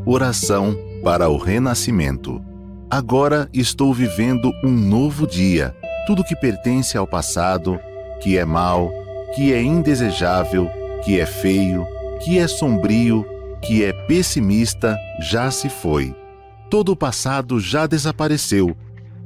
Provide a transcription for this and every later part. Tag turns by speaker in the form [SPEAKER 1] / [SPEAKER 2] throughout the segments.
[SPEAKER 1] Oração para o renascimento. Agora estou vivendo um novo dia. Tudo que pertence ao passado, que é mau, que é indesejável, que é feio, que é sombrio, que é pessimista, já se foi. Todo o passado já desapareceu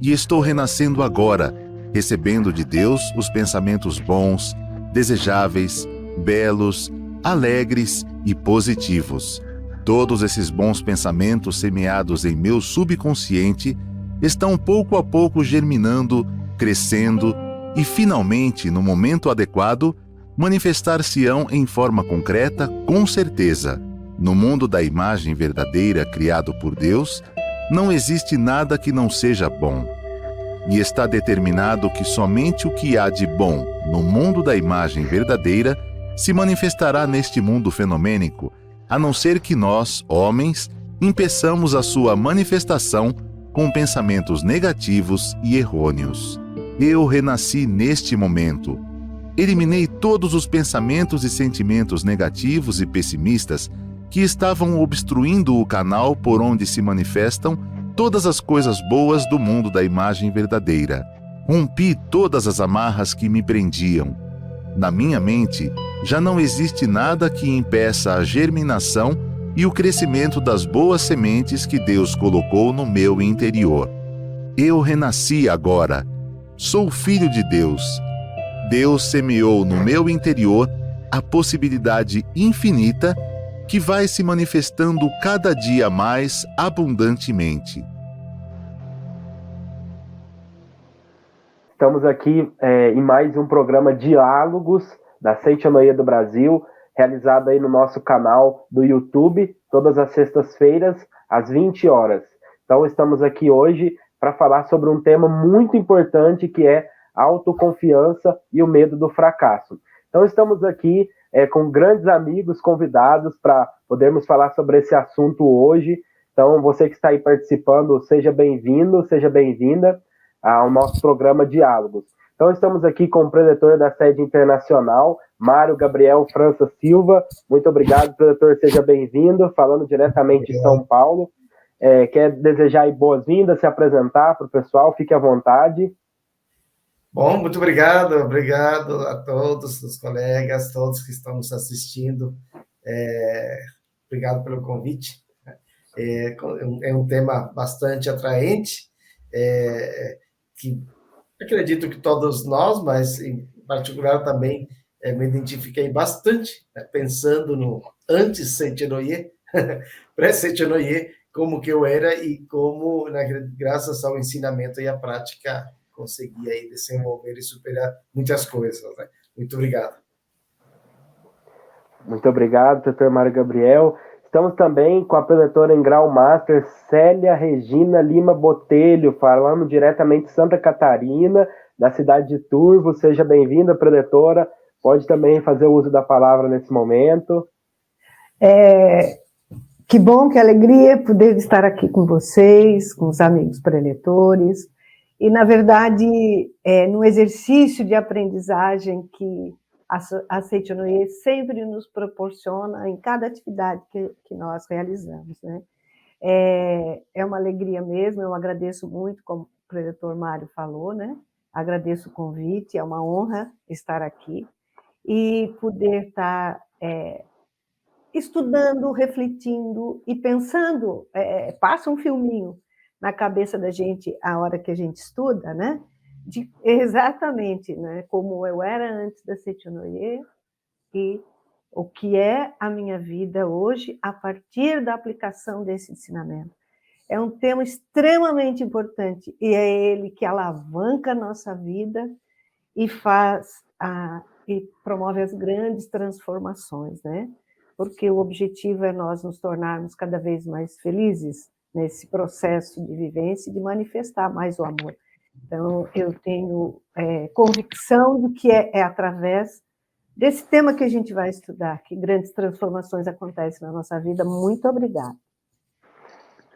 [SPEAKER 1] e estou renascendo agora, recebendo de Deus os pensamentos bons, desejáveis, belos, alegres e positivos. Todos esses bons pensamentos semeados em meu subconsciente estão pouco a pouco germinando, crescendo e, finalmente, no momento adequado, manifestar-se-ão em forma concreta, com certeza. No mundo da imagem verdadeira criado por Deus, não existe nada que não seja bom. E está determinado que somente o que há de bom no mundo da imagem verdadeira se manifestará neste mundo fenomênico, a não ser que nós, homens, impeçamos a sua manifestação com pensamentos negativos e errôneos. Eu renasci neste momento. Eliminei todos os pensamentos e sentimentos negativos e pessimistas que estavam obstruindo o canal por onde se manifestam todas as coisas boas do mundo da imagem verdadeira. Rompi todas as amarras que me prendiam. Na minha mente, já não existe nada que impeça a germinação e o crescimento das boas sementes que Deus colocou no meu interior. Eu renasci agora. Sou filho de Deus. Deus semeou no meu interior a possibilidade infinita que vai se manifestando cada dia mais abundantemente.
[SPEAKER 2] Estamos aqui em mais um programa Diálogos da Seitianoia do Brasil, realizado aí no nosso canal do YouTube, todas as sextas-feiras, às 20 horas. Então, estamos aqui hoje para falar sobre um tema muito importante, que é a autoconfiança e o medo do fracasso. Então, estamos aqui com grandes amigos convidados para podermos falar sobre esse assunto hoje. Então, você que está aí participando, seja bem-vindo, seja bem-vinda ao nosso programa Diálogos. Então, estamos aqui com o preletor da sede internacional, Mário Gabriel França Silva. Muito obrigado, preletor, seja bem-vindo, falando diretamente de São Paulo. Quer desejar aí boas-vindas, se apresentar para o pessoal, fique à vontade.
[SPEAKER 3] Bom, muito obrigado a todos os colegas, todos que estão nos assistindo. Obrigado pelo convite. É um tema bastante atraente, que acredito que todos nós, mas em particular também me identifiquei bastante, né, pensando no antes-Seitianoye, pré-Seitianoye, como que eu era e como, graças ao ensinamento e à prática, consegui aí desenvolver e superar muitas coisas, né? Muito obrigado.
[SPEAKER 2] Muito obrigado, doutor Mário Gabriel. Estamos também com a preletora em grau master, Célia Regina Lima Botelho, falando diretamente de Santa Catarina, da cidade de Turvo. Seja bem-vinda, preletora. Pode também fazer o uso da palavra nesse momento.
[SPEAKER 4] Que bom, que alegria poder estar aqui com vocês, com os amigos preletores. E, na verdade, no exercício de aprendizagem que a Seitianoye sempre nos proporciona em cada atividade que nós realizamos, né? É uma alegria mesmo, eu agradeço muito, como o preletor Mário falou, né? Agradeço o convite, é uma honra estar aqui e poder estar estudando, refletindo e pensando, passa um filminho na cabeça da gente a hora que a gente estuda, né? Exatamente, né? Como eu era antes da Seitianoye e o que é a minha vida hoje a partir da aplicação desse ensinamento. É um tema extremamente importante e é ele que alavanca a nossa vida e e promove as grandes transformações, né? Porque o objetivo é nós nos tornarmos cada vez mais felizes nesse processo de vivência e de manifestar mais o amor. Então, eu tenho convicção de que é através desse tema que a gente vai estudar que grandes transformações acontecem na nossa vida. Muito obrigada.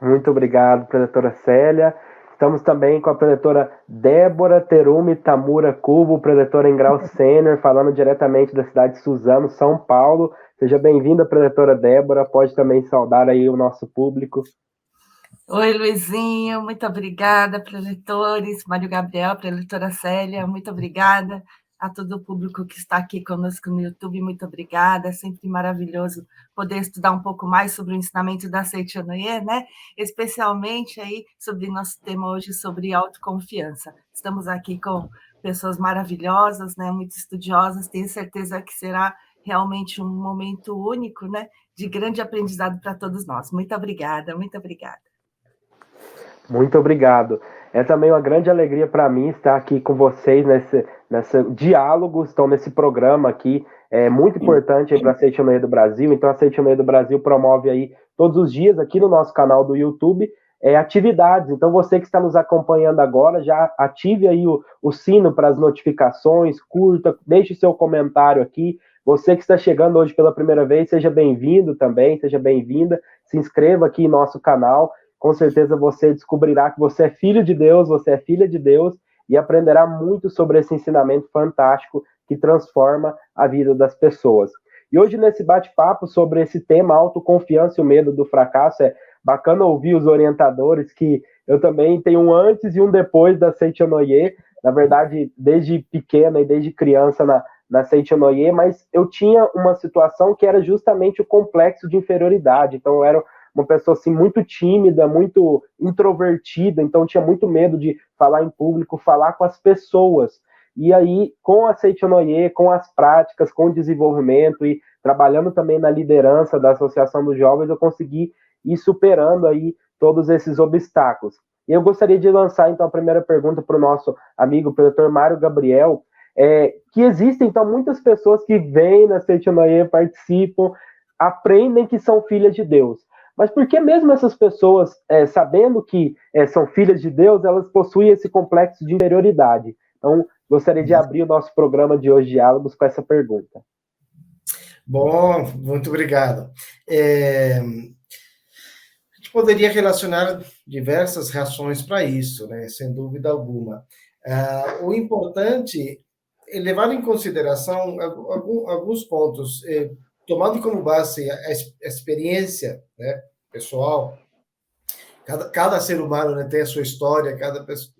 [SPEAKER 2] Muito obrigado, preletora Célia. Estamos também com a preletora Débora Terumi Tamura Cubo, preletora em grau sênior, falando diretamente da cidade de Suzano, São Paulo. Seja bem-vinda, preletora Débora. Pode também saudar aí o nosso público.
[SPEAKER 5] Oi, Luizinho. Muito obrigada, preletores. Mário Gabriel, preletora Célia, muito obrigada. A todo o público que está aqui conosco no YouTube, muito obrigada. É sempre maravilhoso poder estudar um pouco mais sobre o ensinamento da Seichonoye, né? Especialmente aí sobre nosso tema hoje sobre autoconfiança. Estamos aqui com pessoas maravilhosas, né? Muito estudiosas. Tenho certeza que será realmente um momento único, né? De grande aprendizado para todos nós. Muito obrigada, muito obrigada.
[SPEAKER 2] Muito obrigado. É também uma grande alegria para mim estar aqui com vocês nesse diálogo, estão nesse programa aqui, é muito importante para a Seichonoye do Brasil. Então a Seichonoye do Brasil promove aí todos os dias aqui no nosso canal do YouTube atividades. Então você que está nos acompanhando agora, já ative aí o sino para as notificações, curta, deixe seu comentário aqui. Você que está chegando hoje pela primeira vez, seja bem-vindo também, seja bem-vinda, se inscreva aqui em nosso canal. Com certeza você descobrirá que você é filho de Deus, você é filha de Deus e aprenderá muito sobre esse ensinamento fantástico que transforma a vida das pessoas. E hoje, nesse bate-papo sobre esse tema, autoconfiança e o medo do fracasso, é bacana ouvir os orientadores, que eu também tenho um antes e um depois da Seichonoye, na verdade, desde pequena e desde criança na Seichonoye, mas eu tinha uma situação que era justamente o complexo de inferioridade. Então eu era uma pessoa assim muito tímida, muito introvertida, então tinha muito medo de falar em público, falar com as pessoas. E aí, com a Seichonoye, com as práticas, com o desenvolvimento e trabalhando também na liderança da Associação dos Jovens, eu consegui ir superando aí todos esses obstáculos. E eu gostaria de lançar, então, a primeira pergunta para o nosso amigo, o preletor Mário Gabriel, que existem, então, muitas pessoas que vêm na Seichonoye, participam, aprendem que são filhas de Deus. Mas por que mesmo essas pessoas, sabendo que são filhas de Deus, elas possuem esse complexo de inferioridade? Então, gostaria de abrir o nosso programa de hoje, Diálogos, com essa pergunta.
[SPEAKER 3] Bom, muito obrigado. A gente poderia relacionar diversas reações para isso, né? Sem dúvida alguma. O importante é levar em consideração alguns pontos, tomando como base a experiência, né, pessoal. Cada ser humano, né, tem a sua história,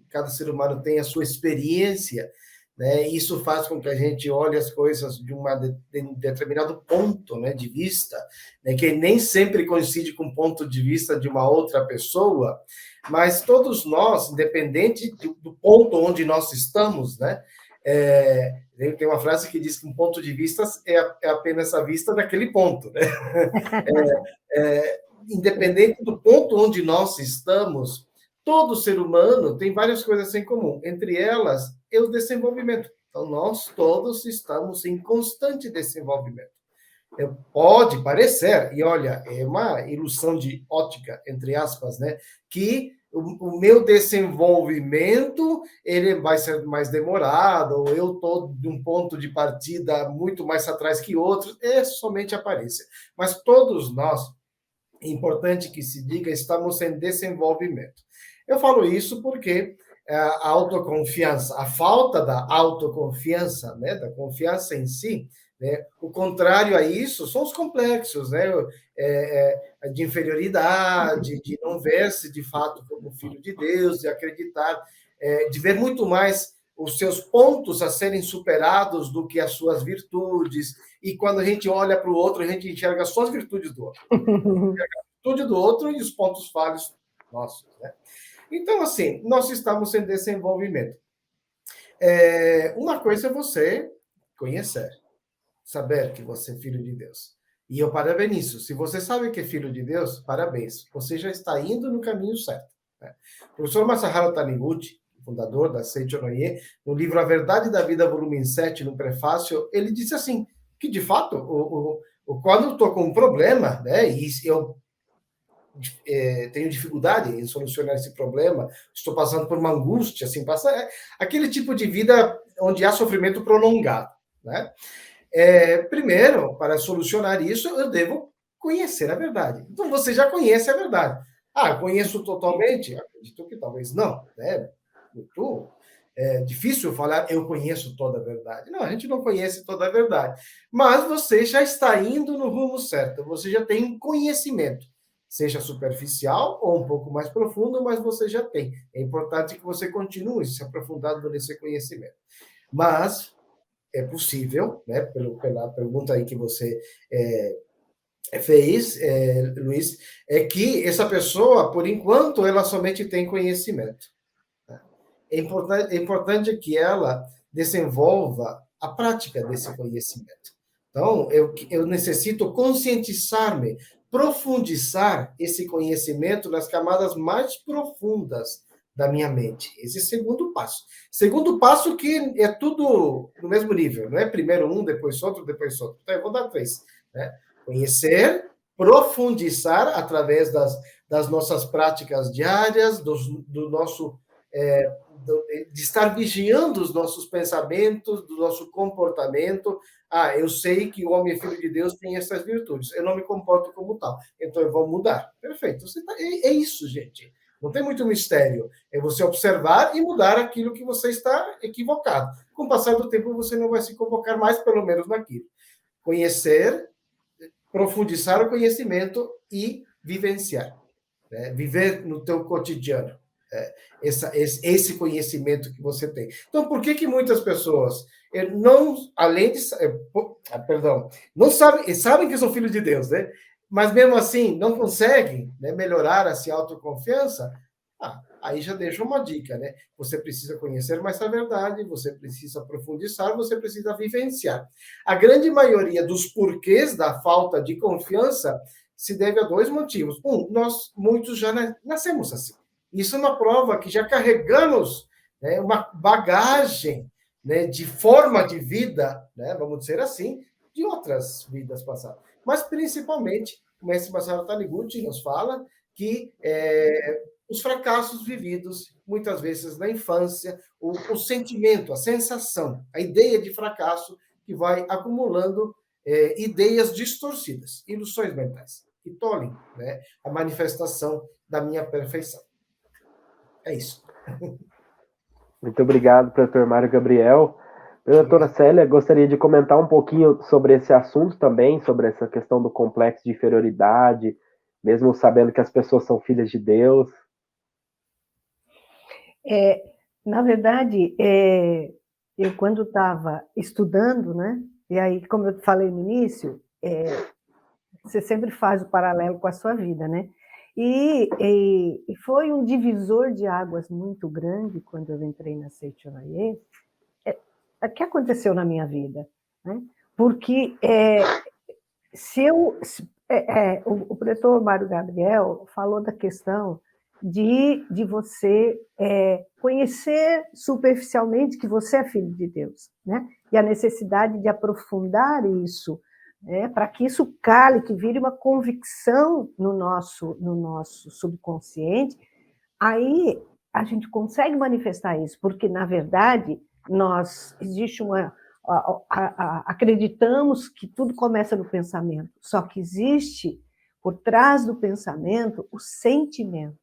[SPEAKER 3] cada ser humano tem a sua experiência, né? Isso faz com que a gente olhe as coisas de um determinado ponto, né, de vista, né, que nem sempre coincide com o ponto de vista de uma outra pessoa, mas todos nós, independente do ponto onde nós estamos, né, tem uma frase que diz que um ponto de vista é apenas a vista daquele ponto, né? Independente do ponto onde nós estamos, todo ser humano tem várias coisas em comum, entre elas é o desenvolvimento. Então, nós todos estamos em constante desenvolvimento. Pode parecer, e olha, é uma ilusão de ótica, entre aspas, né, que o meu desenvolvimento ele vai ser mais demorado, ou eu estou de um ponto de partida muito mais atrás que outro, é somente aparência. Mas todos nós, é importante que se diga, estamos em desenvolvimento. Eu falo isso porque a autoconfiança, a falta da autoconfiança, né, da confiança em si, né, o contrário a isso são os complexos, né, de inferioridade, de não ver-se de fato como filho de Deus, de acreditar, de ver muito mais os seus pontos a serem superados do que as suas virtudes. E quando a gente olha para o outro, a gente enxerga só as virtudes do outro. Enxerga a virtude do outro e os pontos falhos nossos, né? Então, assim, nós estamos em desenvolvimento. Uma coisa é você conhecer, saber que você é filho de Deus. E eu parabenizo. Se você sabe que é filho de Deus, parabéns. Você já está indo no caminho certo, né? O professor Masaharu Taniguchi, fundador da Seichonoye, no livro A Verdade da Vida, volume 7, no prefácio, ele disse assim, que de fato, quando eu estou com um problema, né, e eu tenho dificuldade em solucionar esse problema, estou passando por uma angústia, assim, aquele tipo de vida onde há sofrimento prolongado, né? Primeiro, para solucionar isso, eu devo conhecer a verdade. Então, você já conhece a verdade. Conheço totalmente? Acredito que talvez não, né? Muito difícil falar eu conheço toda a verdade. Não, a gente não conhece toda a verdade. Mas você já está indo no rumo certo, você já tem conhecimento, seja superficial ou um pouco mais profundo, mas você já tem. É importante que você continue se aprofundando nesse conhecimento. Mas é possível, né, pela pergunta aí que você fez, Luiz, é que essa pessoa, por enquanto, ela somente tem conhecimento. É importante que ela desenvolva a prática desse conhecimento. Então, eu necessito conscientizar-me, profundizar esse conhecimento nas camadas mais profundas da minha mente. Esse é o segundo passo. Segundo passo que é tudo no mesmo nível, não é primeiro um, depois outro, depois outro. Então, eu vou dar 3. Né? Conhecer, profundizar através das nossas práticas diárias, do nosso de estar vigiando os nossos pensamentos, do nosso comportamento. Eu sei que o homem filho de Deus tem essas virtudes, eu não me comporto como tal, então eu vou mudar. Perfeito. É isso, gente. Não tem muito mistério. É você observar e mudar aquilo que você está equivocado. Com o passar do tempo, você não vai se convocar mais, pelo menos naquilo. Conhecer, profundizar o conhecimento e vivenciar. Né? Viver no teu cotidiano. Esse conhecimento que você tem. Então, por que muitas pessoas não, além de, não sabem que são filhos de Deus, né? Mas mesmo assim não conseguem, né, melhorar essa autoconfiança? Aí já deixa uma dica, né? Você precisa conhecer mais a verdade, você precisa profundizar, você precisa vivenciar. A grande maioria dos porquês da falta de confiança se deve a 2 motivos. Muitos já nascemos assim. Isso é uma prova que já carregamos, né, uma bagagem, né, de forma de vida, né, vamos dizer assim, de outras vidas passadas. Mas, principalmente, o mestre Masaru Taniguchi nos fala que os fracassos vividos, muitas vezes na infância, o sentimento, a sensação, a ideia de fracasso que vai acumulando ideias distorcidas, ilusões mentais, que tolhem, né, a manifestação da minha perfeição. É isso.
[SPEAKER 2] Muito obrigado, professor Mário Gabriel. Doutora Célia, gostaria de comentar um pouquinho sobre esse assunto também, sobre essa questão do complexo de inferioridade, mesmo sabendo que as pessoas são filhas de Deus.
[SPEAKER 4] Na verdade, eu quando estava estudando, né, e aí, como eu falei no início, você sempre faz o paralelo com a sua vida, né? E foi um divisor de águas muito grande quando eu entrei na Seichonaye. O que aconteceu na minha vida? Né? Porque o pretor Mário Gabriel falou da questão de você conhecer superficialmente que você é filho de Deus, né? E a necessidade de aprofundar isso, para que isso cale, que vire uma convicção no nosso subconsciente. Aí a gente consegue manifestar isso, porque, na verdade, existe acreditamos que tudo começa no pensamento, só que existe, por trás do pensamento, o sentimento.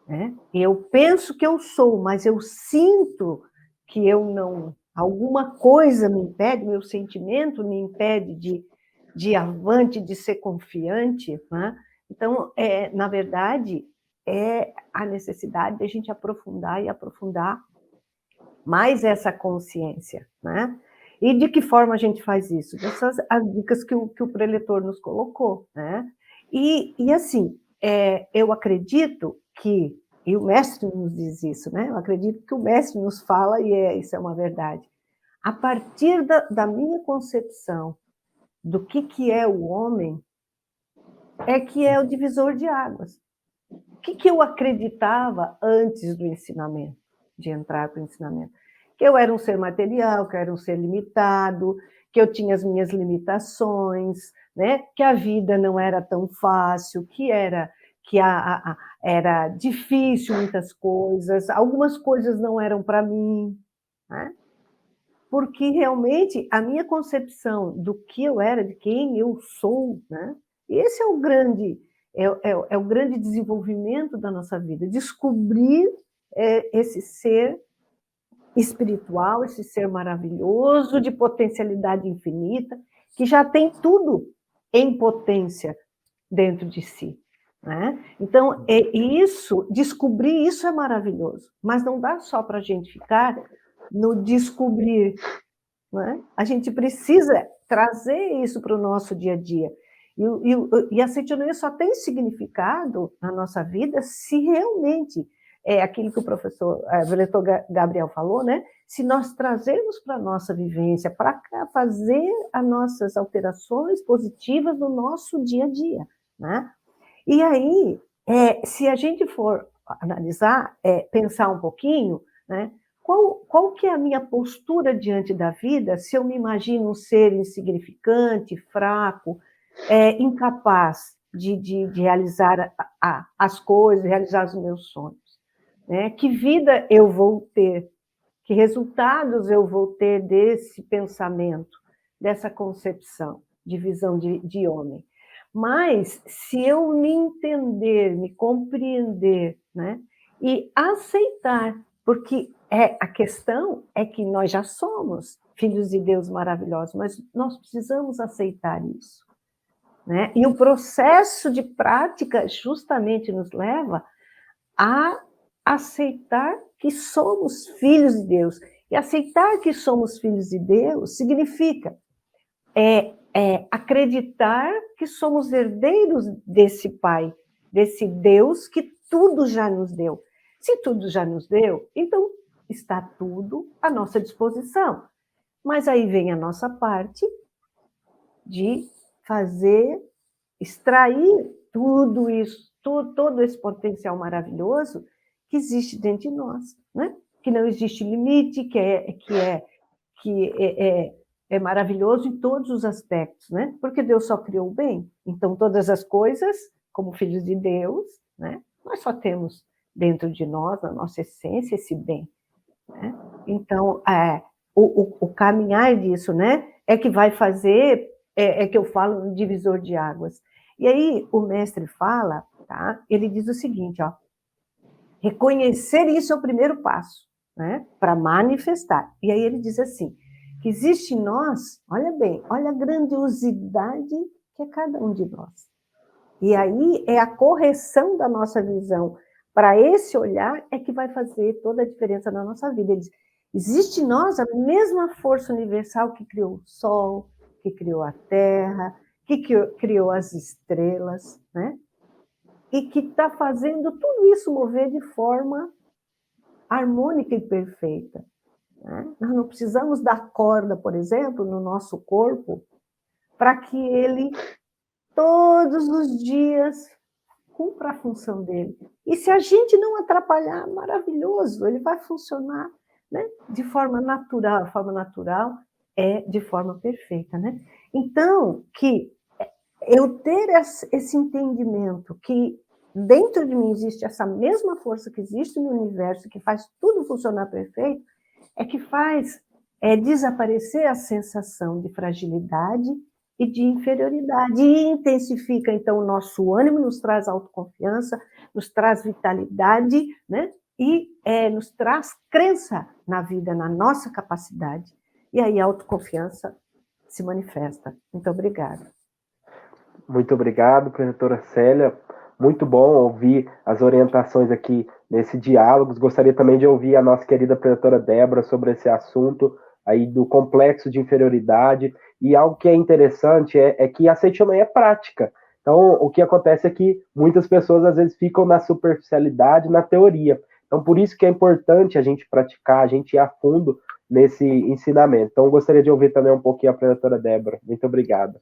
[SPEAKER 4] Né? Eu penso que eu sou, mas eu sinto que eu não... Alguma coisa me impede, meu sentimento me impede de ir avante, de ser confiante. Né? Então, na verdade, é a necessidade de a gente aprofundar e aprofundar mais essa consciência, né? E de que forma a gente faz isso? Essas as dicas que o preletor nos colocou, né? E assim, eu acredito que, e o mestre nos diz isso, né? Eu acredito que o mestre nos fala, e isso é uma verdade. A partir da minha concepção do que é o homem, que é o divisor de águas. O que eu acreditava antes do ensinamento, de entrar para o ensinamento? Que eu era um ser material, que eu era um ser limitado, que eu tinha as minhas limitações, né? Que a vida não era tão fácil, que era difícil muitas coisas, algumas coisas não eram para mim, né? Porque realmente a minha concepção do que eu era, de quem eu sou, né? Esse é o grande é o grande desenvolvimento da nossa vida, descobrir esse ser espiritual, esse ser maravilhoso, de potencialidade infinita, que já tem tudo em potência dentro de si. Né? Então, descobrir isso é maravilhoso, mas não dá só para a gente ficar no descobrir. Né? A gente precisa trazer isso para o nosso dia a dia. E a Seitianoia só tem significado na nossa vida se realmente é aquilo que o vereador Gabriel falou, né? Se nós trazermos para a nossa vivência, para fazer as nossas alterações positivas no nosso dia a dia. Né? E aí, se a gente for analisar, pensar um pouquinho, né? Qual que é a minha postura diante da vida se eu me imagino um ser insignificante, fraco, incapaz de realizar as coisas, realizar os meus sonhos? Né? Que vida eu vou ter? Que resultados eu vou ter desse pensamento, dessa concepção de visão de homem? Mas, se eu me entender, me compreender, né? E aceitar, porque a questão é que nós já somos filhos de Deus maravilhosos, mas nós precisamos aceitar isso. Né? E o processo de prática justamente nos leva a aceitar que somos filhos de Deus. E aceitar que somos filhos de Deus significa acreditar que somos herdeiros desse Pai, desse Deus que tudo já nos deu. Se tudo já nos deu, então está tudo à nossa disposição. Mas aí vem a nossa parte de extrair tudo isso, todo esse potencial maravilhoso que existe dentro de nós, né? Que não existe limite, que é maravilhoso em todos os aspectos, né? Porque Deus só criou o bem. Então, todas as coisas, como filhos de Deus, né? Nós só temos dentro de nós, na nossa essência, esse bem. Né? Então, o caminhar disso, né? É que vai fazer, que eu falo no divisor de águas. E aí, o mestre fala, tá? Ele diz o seguinte, ó, reconhecer isso é o primeiro passo, né? Para manifestar. E aí ele diz assim, que existe em nós, olha bem, olha a grandiosidade que é cada um de nós. E aí é a correção da nossa visão para esse olhar é que vai fazer toda a diferença na nossa vida. Ele diz, existe em nós a mesma força universal que criou o Sol, que criou a Terra, que criou as estrelas, né? E que está fazendo tudo isso mover de forma harmônica e perfeita. Né? Nós não precisamos dar corda, por exemplo, no nosso corpo, para que ele, todos os dias, cumpra a função dele. E se a gente não atrapalhar, maravilhoso, ele vai funcionar, né? De forma natural. A forma natural é de forma perfeita. Né? Então, que eu ter esse entendimento que dentro de mim existe essa mesma força que existe no universo, que faz tudo funcionar perfeito, é que faz desaparecer a sensação de fragilidade e de inferioridade, e intensifica, então, o nosso ânimo, nos traz autoconfiança, nos traz vitalidade, né? E nos traz crença na vida, na nossa capacidade. E aí a autoconfiança se manifesta. Muito obrigada.
[SPEAKER 2] Muito obrigado, professora Célia. Muito bom ouvir as orientações aqui nesse diálogo. Gostaria também de ouvir a nossa querida professora Débora sobre esse assunto aí do complexo de inferioridade. E algo que é interessante é que a Seitianoia é prática. Então, o que acontece é que muitas pessoas, às vezes, ficam na superficialidade, na teoria. Então, por isso que é importante a gente praticar, a gente ir a fundo nesse ensinamento. Então, gostaria de ouvir também um pouquinho a professora Débora. Muito obrigado.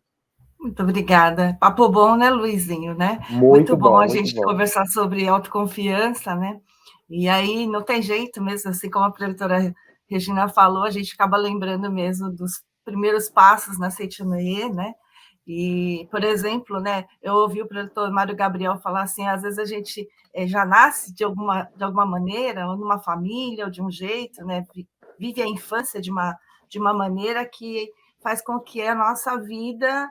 [SPEAKER 5] Muito obrigada. Papo bom, né, Luizinho, né?
[SPEAKER 2] Muito bom
[SPEAKER 5] a gente conversar sobre autoconfiança, né? E aí não tem jeito mesmo, assim como a professora Regina falou, a gente acaba lembrando mesmo dos primeiros passos na Seitianoia, né? E, por exemplo, né, eu ouvi o professor Mário Gabriel falar assim, às vezes a gente já nasce de alguma maneira, ou numa família, ou de um jeito, né? Vive a infância de uma maneira que faz com que a nossa vida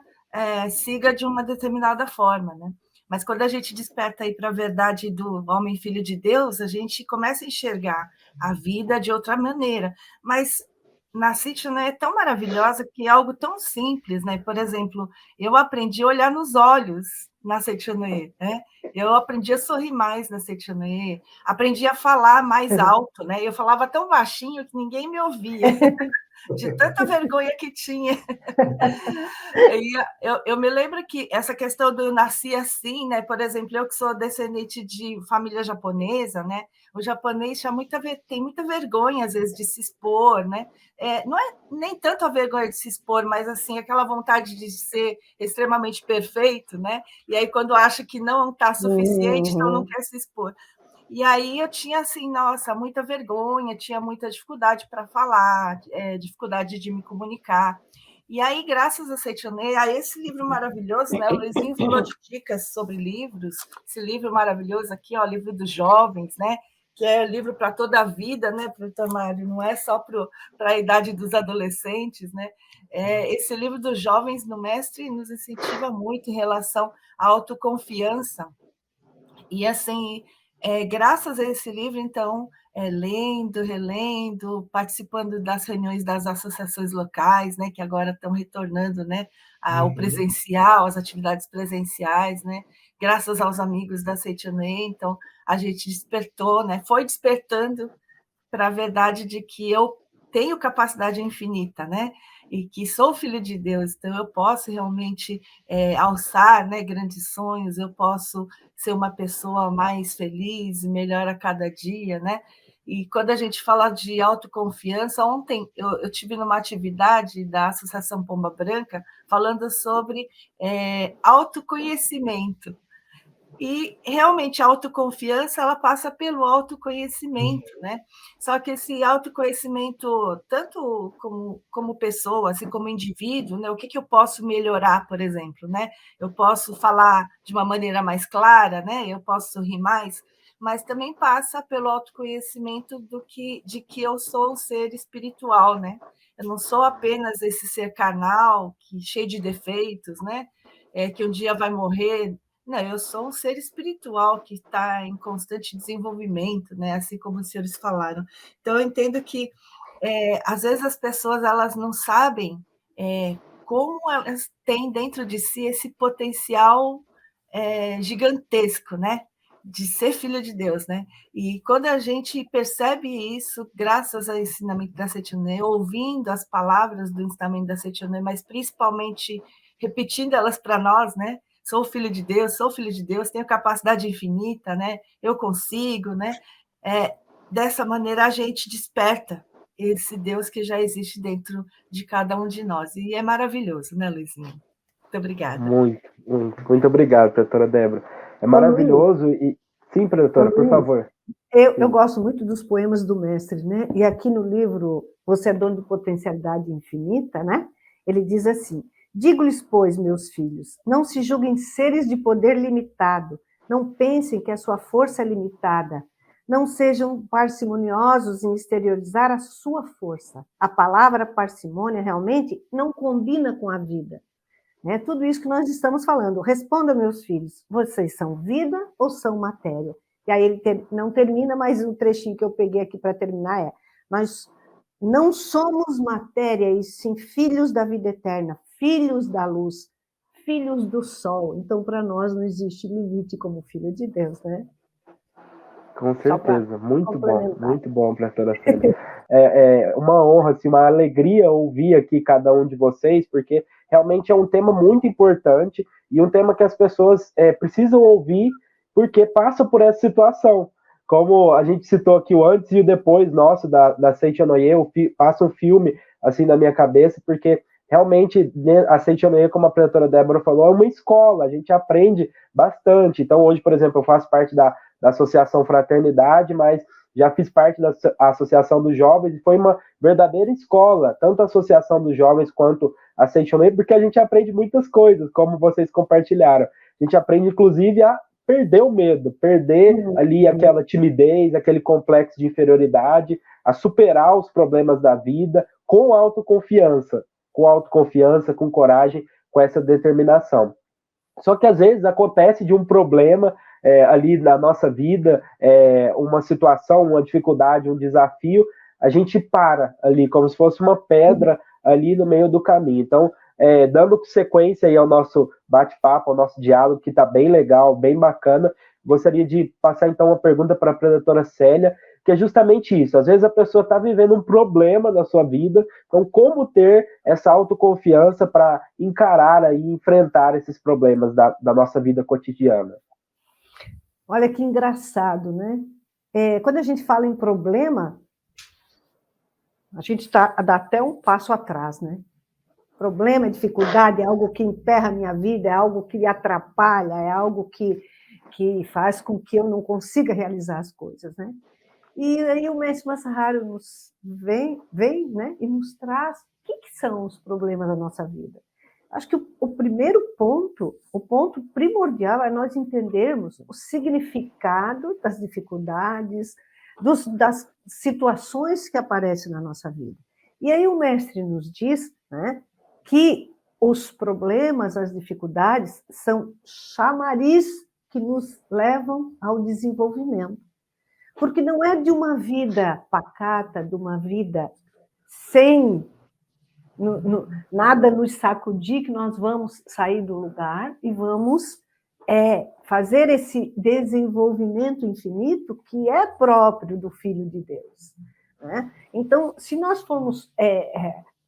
[SPEAKER 5] siga de uma determinada forma, né? mas quando a gente desperta aí para a verdade do homem filho de Deus, a gente começa a enxergar a vida de outra maneira. Mas na City, né, é tão maravilhosa que é algo tão simples, né? Por exemplo, eu aprendi a olhar nos olhos na Seitianoye, né? Eu aprendi a sorrir mais na Seitianoye, aprendi a falar mais alto, né? Eu falava tão baixinho que ninguém me ouvia, de tanta vergonha que tinha. Eu me lembro que essa questão do nasci assim, né? Por exemplo, eu que sou descendente de família japonesa, né? O japonês tem muita vergonha, às vezes, de se expor, né? Não é nem tanto a vergonha de se expor, mas assim, aquela vontade de ser extremamente perfeito, né? E aí, quando acha que não está suficiente, então não quer se expor. E aí eu tinha, assim, nossa, muita vergonha, tinha muita dificuldade para falar, dificuldade de me comunicar. E aí, graças a Seitianoye, a esse livro maravilhoso, né? O Luizinho falou de dicas sobre livros, esse livro maravilhoso aqui, ó, livro dos jovens, né? Que é livro para toda a vida, né, professor Mário? Não é só para a idade dos adolescentes, né? Esse livro dos jovens no Mestre nos incentiva muito em relação à autoconfiança. E, assim, graças a esse livro, então, lendo, relendo, participando das reuniões das associações locais, né, que agora estão retornando, né, ao presencial, às atividades presenciais, né, graças aos amigos da Seitianoye, então, a gente despertou, né, foi despertando para a verdade de que eu tenho capacidade infinita, né? E que sou filho de Deus, então eu posso realmente alçar, né, grandes sonhos, eu posso ser uma pessoa mais feliz, melhor a cada dia, né? E quando a gente fala de autoconfiança, ontem eu tive numa atividade da Associação Pomba Branca falando sobre autoconhecimento. E realmente a autoconfiança ela passa pelo autoconhecimento, né? Só que esse autoconhecimento, tanto como pessoa, assim como indivíduo, né? O que eu posso melhorar, por exemplo, né? Eu posso falar de uma maneira mais clara, né? Eu posso sorrir mais, mas também passa pelo autoconhecimento de que eu sou um ser espiritual, né? Eu não sou apenas esse ser carnal, cheio de defeitos, né? Que um dia vai morrer. Não, eu sou um ser espiritual que está em constante desenvolvimento, né? Assim como os senhores falaram. Então, eu entendo que, às vezes, as pessoas elas não sabem como elas têm dentro de si esse potencial gigantesco, né? De ser filho de Deus, né? E quando a gente percebe isso, graças ao ensinamento da Seitianoye, ouvindo as palavras do ensinamento da Seitianoye, mas principalmente repetindo elas para nós, né? Sou filho de Deus, tenho capacidade infinita, né? Eu consigo, né? Dessa maneira a gente desperta esse Deus que já existe dentro de cada um de nós. E é maravilhoso, né, Luizinho? Muito obrigada.
[SPEAKER 2] Muito obrigado, professora Débora. É maravilhoso e... Sim, professora, por favor.
[SPEAKER 4] Eu gosto muito dos poemas do mestre, né? E aqui no livro Você é Dono de Potencialidade Infinita, né? Ele diz assim: digo-lhes, pois, meus filhos, não se julguem seres de poder limitado, não pensem que a sua força é limitada, não sejam parcimoniosos em exteriorizar a sua força. A palavra parcimônia realmente não combina com a vida. Né? Tudo isso que nós estamos falando. Responda, meus filhos, vocês são vida ou são matéria? E aí ele não termina, mas um trechinho que eu peguei aqui para terminar nós não somos matéria, e sim filhos da vida eterna, filhos da luz, filhos do sol. Então, para nós, não existe limite como filho de Deus, né?
[SPEAKER 2] Com certeza, muito bom, professora Célia. É uma honra, assim, uma alegria ouvir aqui cada um de vocês, porque realmente é um tema muito importante e um tema que as pessoas precisam ouvir, porque passa por essa situação. Como a gente citou aqui o antes e o depois nosso da Seitianoye, passa um filme assim na minha cabeça, porque realmente a Seitianoye, como a professora Débora falou, é uma escola, a gente aprende bastante. Então hoje, por exemplo, eu faço parte da Associação Fraternidade, mas já fiz parte da Associação dos Jovens e foi uma verdadeira escola, tanto a Associação dos Jovens quanto a Seitianoye, porque a gente aprende muitas coisas, como vocês compartilharam. A gente aprende, inclusive, a perder o medo, perder ali aquela timidez, aquele complexo de inferioridade, a superar os problemas da vida com autoconfiança, com coragem, com essa determinação. Só que às vezes acontece de um problema ali na nossa vida, uma situação, uma dificuldade, um desafio, a gente para ali, como se fosse uma pedra ali no meio do caminho. Então, dando sequência aí ao nosso bate-papo, ao nosso diálogo, que está bem legal, bem bacana, gostaria de passar então uma pergunta para a doutora Célia, que é justamente isso. Às vezes a pessoa está vivendo um problema na sua vida, então como ter essa autoconfiança para encarar e enfrentar esses problemas da nossa vida cotidiana?
[SPEAKER 4] Olha que engraçado, né? Quando a gente fala em problema, a gente dá até um passo atrás, né? Problema, dificuldade é algo que emperra a minha vida, é algo que me atrapalha, é algo que faz com que eu não consiga realizar as coisas, né? E aí o mestre Masaharu nos vem, né, e nos traz o que são os problemas da nossa vida. Acho que o primeiro ponto, o ponto primordial é nós entendermos o significado das dificuldades, das situações que aparecem na nossa vida. E aí o mestre nos diz, né, que os problemas, as dificuldades, são chamariz que nos levam ao desenvolvimento. Porque não é de uma vida pacata, de uma vida sem nada nos sacudir que nós vamos sair do lugar e vamos fazer esse desenvolvimento infinito que é próprio do Filho de Deus, né? Então, se nós formos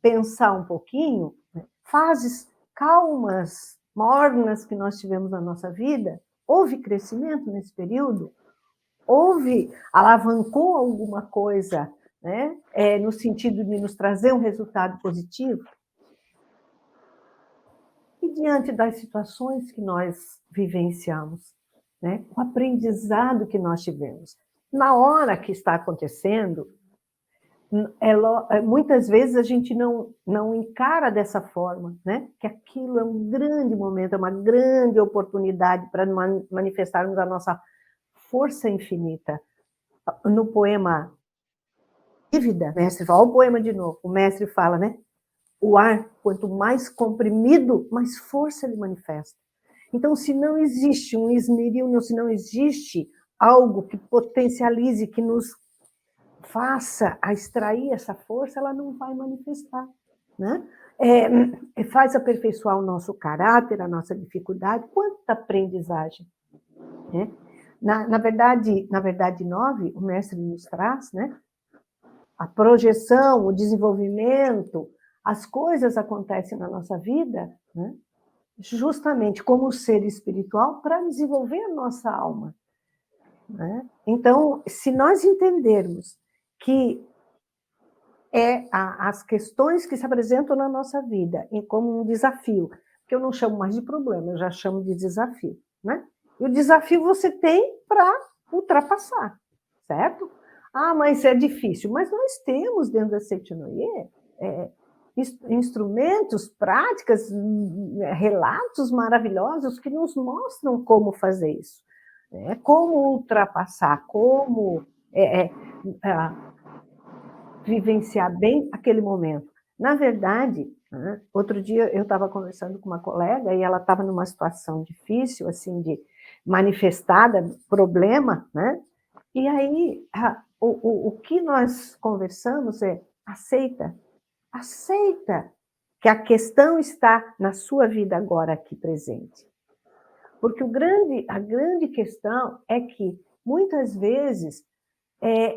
[SPEAKER 4] pensar um pouquinho, fases calmas, mornas que nós tivemos na nossa vida, houve crescimento nesse período? Alavancou alguma coisa, né? No sentido de nos trazer um resultado positivo? E diante das situações que nós vivenciamos, né? O aprendizado que nós tivemos, na hora que está acontecendo, muitas vezes a gente não encara dessa forma, né? Que aquilo é um grande momento, é uma grande oportunidade para manifestarmos a nossa força infinita. No poema Dívida, o mestre fala, olha o poema de novo, o mestre fala, né? O ar, quanto mais comprimido, mais força ele manifesta. Então, se não existe um esmeril, se não existe algo que potencialize, que nos faça a extrair essa força, ela não vai manifestar, né? Faz aperfeiçoar o nosso caráter, a nossa dificuldade, quanta aprendizagem, né? Na verdade 9, o mestre nos traz, né? A projeção, o desenvolvimento, as coisas acontecem na nossa vida, né? Justamente como ser espiritual para desenvolver a nossa alma, né? Então, se nós entendermos que as questões que se apresentam na nossa vida como um desafio, que eu não chamo mais de problema, eu já chamo de desafio, né? E o desafio você tem para ultrapassar, certo? Ah, mas é difícil. Mas nós temos dentro da Seitinoye instrumentos, práticas, relatos maravilhosos que nos mostram como fazer isso, né? Como ultrapassar, como vivenciar bem aquele momento. Na verdade, né, outro dia eu estava conversando com uma colega e ela estava numa situação difícil, assim, de manifestada, problema, né? E aí, o que nós conversamos é, aceita que a questão está na sua vida agora aqui presente. Porque a grande questão é que, muitas vezes,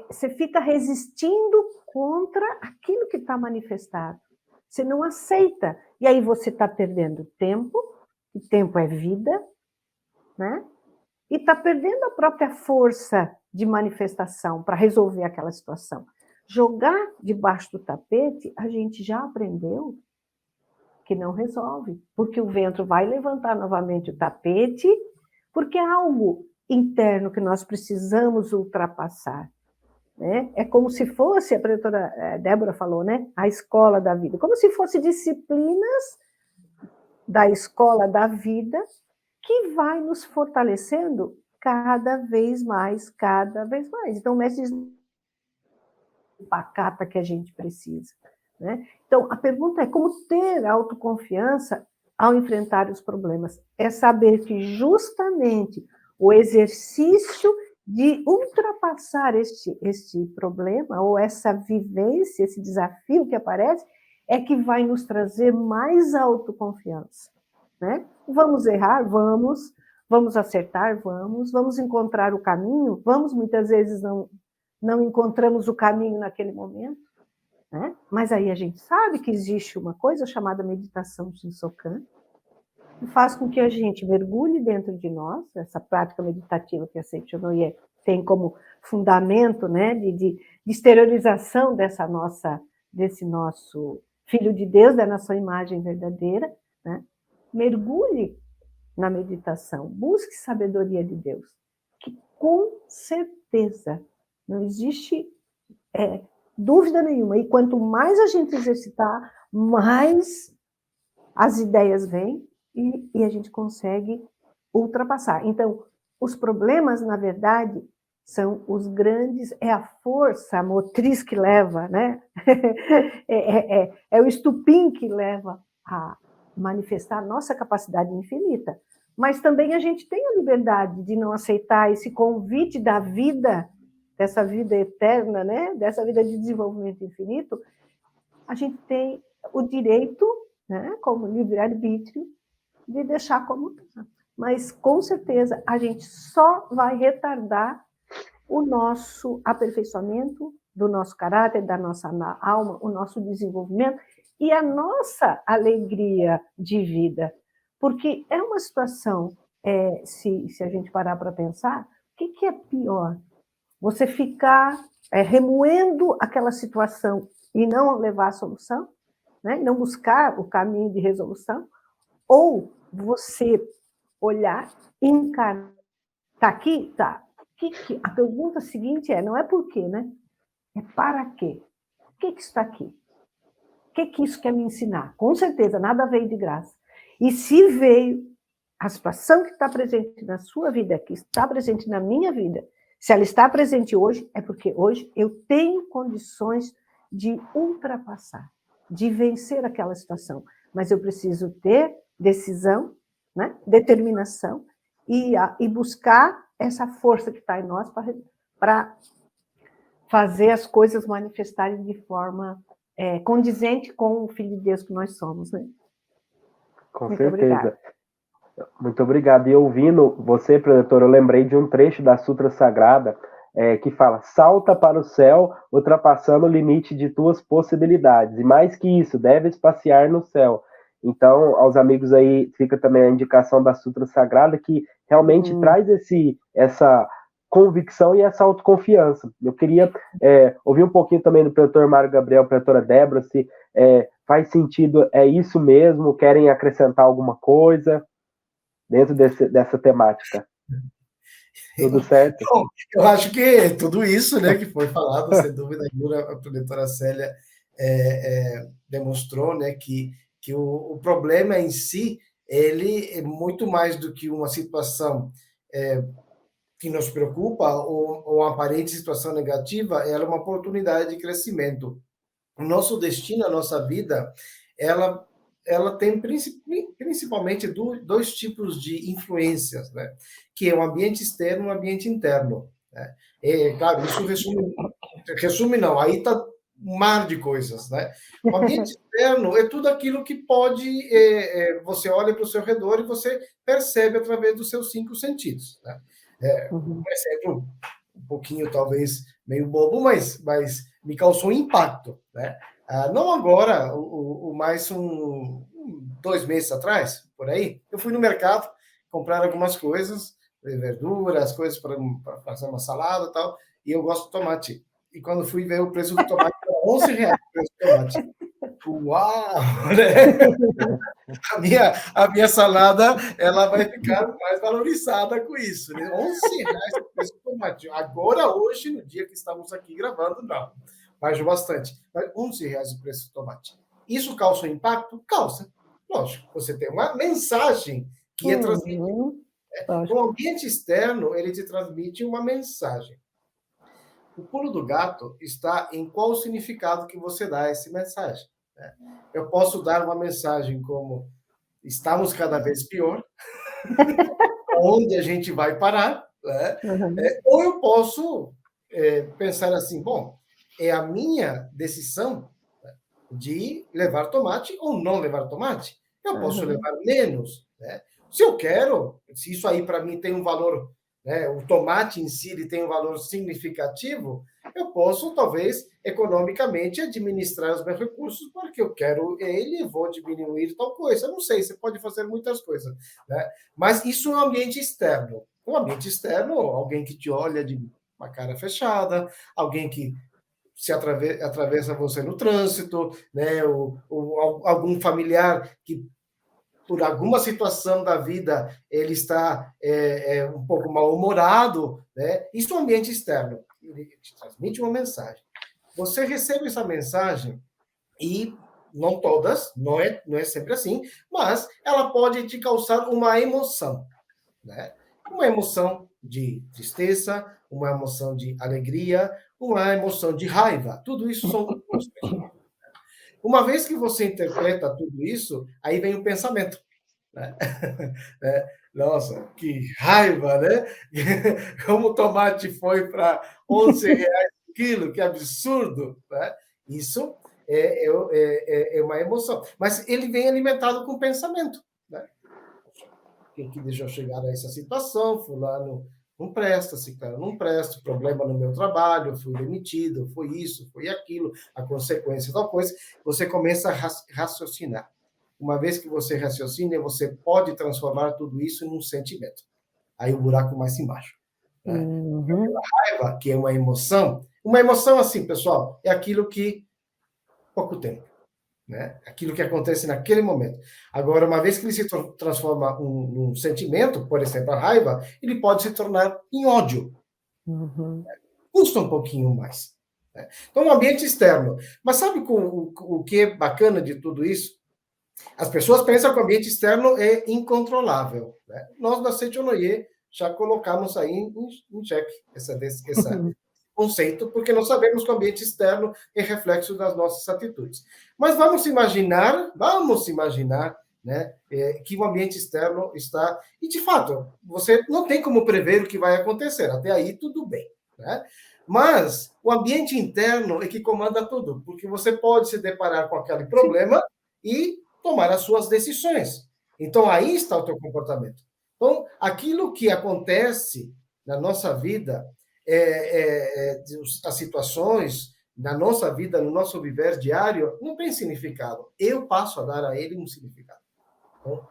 [SPEAKER 4] você fica resistindo contra aquilo que está manifestado. Você não aceita. E aí você está perdendo tempo, e tempo é vida, né? E está perdendo a própria força de manifestação para resolver aquela situação. Jogar debaixo do tapete, a gente já aprendeu que não resolve, porque o vento vai levantar novamente o tapete, porque é algo interno que nós precisamos ultrapassar, né? É como se fosse, a professora Débora falou, né? A escola da vida, como se fosse disciplinas da escola da vida que vai nos fortalecendo cada vez mais. Então, o mestre diz pacata que a gente precisa, né? Então, a pergunta é como ter autoconfiança ao enfrentar os problemas. É saber que justamente o exercício de ultrapassar este problema, ou essa vivência, esse desafio que aparece, é que vai nos trazer mais autoconfiança, né? Vamos errar? Vamos. Vamos acertar? Vamos encontrar o caminho? Vamos, muitas vezes não encontramos o caminho naquele momento, né? Mas aí a gente sabe que existe uma coisa chamada meditação Shinsokan, que faz com que a gente mergulhe dentro de nós, essa prática meditativa que a Seicho no Ie tem como fundamento, né, de exteriorização desse nosso Filho de Deus, da nossa imagem verdadeira, né? Mergulhe na meditação, busque sabedoria de Deus, que com certeza não existe dúvida nenhuma, e quanto mais a gente exercitar, mais as ideias vêm e a gente consegue ultrapassar. Então, os problemas, na verdade, são os grandes, é a força motriz que leva, né? É o estupim que leva a manifestar a nossa capacidade infinita. Mas também a gente tem a liberdade de não aceitar esse convite da vida, dessa vida eterna, né? Dessa vida de desenvolvimento infinito. A gente tem o direito, né, como livre-arbítrio, de deixar como está. Mas, com certeza, a gente só vai retardar o nosso aperfeiçoamento do nosso caráter, da nossa alma, o nosso desenvolvimento e a nossa alegria de vida. Porque é uma situação, se a gente parar para pensar, o que é pior? Você ficar remoendo aquela situação e não levar a solução, né? Não buscar o caminho de resolução, ou você olhar, encarar, está aqui? Tá. A pergunta seguinte não é por quê, né? É para quê? O que está aqui? O que isso quer me ensinar? Com certeza, nada veio de graça. E se veio, a situação que está presente na sua vida, que está presente na minha vida, se ela está presente hoje, é porque hoje eu tenho condições de ultrapassar, de vencer aquela situação. Mas eu preciso ter decisão, né? Determinação e buscar essa força que está em nós para fazer as coisas manifestarem de forma condizente com o Filho de Deus que nós somos, né?
[SPEAKER 2] Com
[SPEAKER 4] Muito
[SPEAKER 2] certeza.
[SPEAKER 4] obrigada.
[SPEAKER 2] Muito obrigado. E ouvindo você, professor, eu lembrei de um trecho da Sutra Sagrada que fala: salta para o céu, ultrapassando o limite de tuas possibilidades. E mais que isso, deves passear no céu. Então, aos amigos aí, fica também a indicação da Sutra Sagrada, que realmente traz essa convicção e essa autoconfiança. Eu queria ouvir um pouquinho também do professor Mário Gabriel, professora Débora, se faz sentido, é isso mesmo, querem acrescentar alguma coisa dentro dessa temática. Tudo certo?
[SPEAKER 3] Bom, eu acho que tudo isso, né, que foi falado, sem dúvida nenhuma, a professora Célia demonstrou, né, que o problema em si, ele é muito mais do que uma situação que nos preocupa ou uma aparente situação negativa, ela é uma oportunidade de crescimento. O nosso destino, a nossa vida, ela tem principalmente dois tipos de influências, né? Que é o ambiente externo e o ambiente interno, né? Claro, isso resume não, aí está um mar de coisas, né? O ambiente externo é tudo aquilo que pode, você olha para o seu redor e você percebe através dos seus 5 sentidos, né? Um exemplo um pouquinho, talvez, meio bobo, mas me causou um impacto, né? Não agora, mais 2 meses atrás, por aí, eu fui no mercado comprar algumas coisas, verduras, coisas para fazer uma salada e tal, e eu gosto de tomate. E quando fui ver o preço do tomate, era R$11 o preço do tomate. Uau! Né? A minha salada, ela vai ficar mais valorizada com isso, né? R$11 o preço do tomate. Agora, hoje, no dia que estamos aqui gravando, não. Baixou bastante. Mas R$11 o preço do tomate. Isso causa um impacto? Causa. Lógico, você tem uma mensagem que é transmitida. O ambiente externo, ele te transmite uma mensagem. O pulo do gato está em qual significado que você dá a essa mensagem, né? Eu posso dar uma mensagem como estamos cada vez pior, onde a gente vai parar, né? Ou eu posso pensar assim, bom, é a minha decisão de levar tomate ou não levar tomate. Eu posso levar menos, né? Se eu quero, se isso aí para mim tem um valor, né, o tomate em si ele tem um valor significativo, eu posso, talvez, economicamente, administrar os meus recursos, porque eu quero ele, vou diminuir tal coisa. Eu não sei, você pode fazer muitas coisas, né? Mas isso é um ambiente externo. Um ambiente externo, alguém que te olha de uma cara fechada, alguém que se atravessa você no trânsito, né? Ou algum familiar que por alguma situação da vida ele está um pouco mal-humorado, né? Isso é um ambiente externo. Ele te transmite uma mensagem. Você recebe essa mensagem e não todas, não é sempre assim, mas ela pode te causar uma emoção, né? Uma emoção de tristeza, uma emoção de alegria, uma emoção de raiva. Tudo isso são emoções. Uma vez que você interpreta tudo isso, aí vem o pensamento, né? Nossa, que raiva, né? Como o tomate foi para R$ 11 o quilo, que absurdo, né? Isso é uma emoção. Mas ele vem alimentado com pensamento, né? Quem que deixou chegar a essa situação? Fulano não presta, ciclano não presta, problema no meu trabalho, fui demitido, foi isso, foi aquilo, a consequência tal coisa. Você começa a raciocinar. Uma vez que você raciocina, você pode transformar tudo isso em um sentimento. Aí o buraco mais embaixo. Né? A raiva, que é uma emoção assim, pessoal, é aquilo que pouco tempo. Né? Aquilo que acontece naquele momento. Agora, uma vez que ele se transforma num sentimento, por exemplo, a raiva, ele pode se tornar em ódio. Custa um pouquinho mais. Né? Então, um ambiente externo. Mas sabe o que é bacana de tudo isso? As pessoas pensam que o ambiente externo é incontrolável. Né? Nós, da Seitonoye, já colocamos aí em xeque esse conceito, porque nós sabemos que o ambiente externo é reflexo das nossas atitudes. Mas vamos imaginar, né, que o ambiente externo está... E, de fato, você não tem como prever o que vai acontecer. Até aí, tudo bem. Né? Mas o ambiente interno é que comanda tudo, porque você pode se deparar com aquele problema e tomar as suas decisões. Então, aí está o teu comportamento. Então, aquilo que acontece na nossa vida, as situações na nossa vida, no nosso viver diário, não tem significado. Eu passo a dar a ele um significado. Então,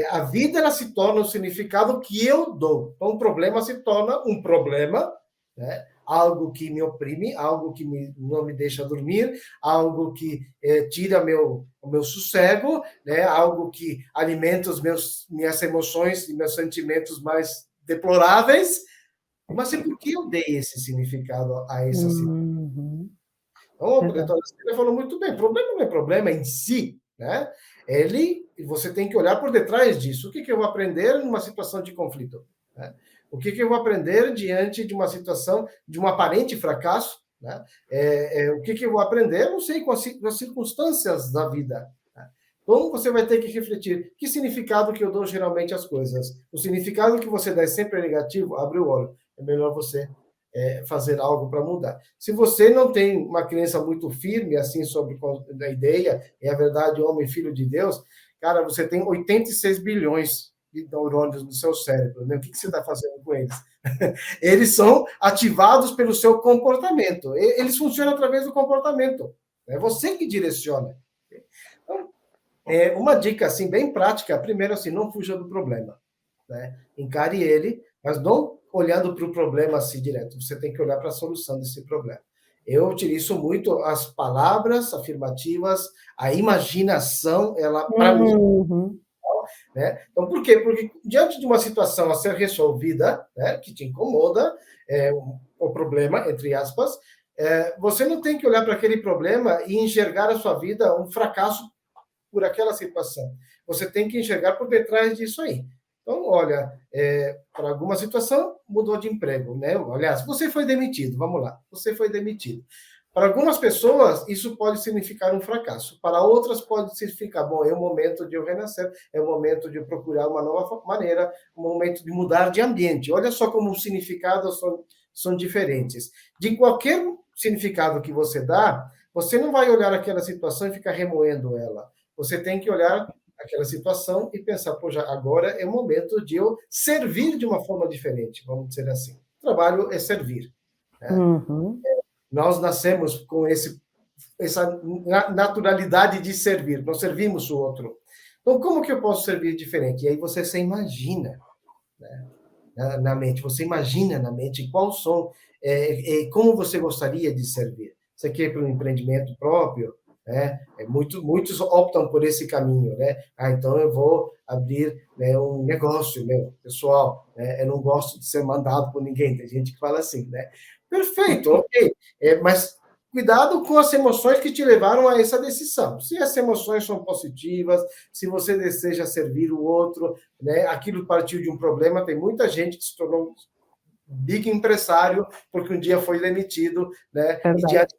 [SPEAKER 3] a vida ela se torna um significado que eu dou. Então, o problema se torna um problema, né? Algo que me oprime, algo que não me deixa dormir, algo que tira o meu sossego, né? Algo que alimenta minhas emoções e meus sentimentos mais deploráveis. Mas é porque eu dei esse significado a essa situação. Então, o diretor falou muito bem, o problema não é problema em si, né? Você tem que olhar por detrás disso. O que eu vou aprender numa situação de conflito? Né? O que eu vou aprender diante de uma situação de um aparente fracasso? Né? O que eu vou aprender? Não sei, com as circunstâncias da vida. Né? Então, você vai ter que refletir que significado que eu dou geralmente às coisas. O significado que você dá sempre é negativo, abre o olho. É melhor você fazer algo para mudar. Se você não tem uma crença muito firme assim sobre a ideia, é a verdade, homem, filho de Deus, cara, você tem 86 bilhões de neurônios no seu cérebro, né? O que você está fazendo com eles? Eles são ativados pelo seu comportamento. Eles funcionam através do comportamento. É você que direciona. Então, uma dica assim bem prática, primeiro assim, não fuja do problema, né? Encare ele, mas não olhando para o problema assim direto. Você tem que olhar para a solução desse problema. Eu utilizo muito as palavras afirmativas, a imaginação, ela para mim. Né? Então, por quê? Porque diante de uma situação a ser resolvida, né, que te incomoda, o problema, entre aspas, você não tem que olhar para aquele problema e enxergar a sua vida um fracasso por aquela situação. Você tem que enxergar por detrás disso aí. Então, olha, para alguma situação, mudou de emprego, né? Aliás, você foi demitido, vamos lá, você foi demitido. Para algumas pessoas, isso pode significar um fracasso. Para outras, pode significar, bom, é o momento de eu renascer, é o momento de eu procurar uma nova maneira, um momento de mudar de ambiente. Olha só como os significados são diferentes. De qualquer significado que você dá, você não vai olhar aquela situação e ficar remoendo ela. Você tem que olhar aquela situação e pensar, poxa, agora é o momento de eu servir de uma forma diferente, vamos dizer assim. O trabalho é servir. Né?
[SPEAKER 4] Uhum.
[SPEAKER 3] Nós nascemos com essa naturalidade de servir, nós servimos o outro. Então, como que eu posso servir diferente? E aí você se imagina, né, na mente, você imagina na mente qual som, como você gostaria de servir. Você quer para um empreendimento próprio? Né? Muitos optam por esse caminho, né? Então eu vou abrir, né, um negócio meu, pessoal, né? Eu não gosto de ser mandado por ninguém, tem gente que fala assim, né? Perfeito, ok, mas cuidado com as emoções que te levaram a essa decisão. Se as emoções são positivas, se você deseja servir o outro, né? Aquilo partiu de um problema, tem muita gente que se tornou big empresário porque um dia foi demitido, né? E diante,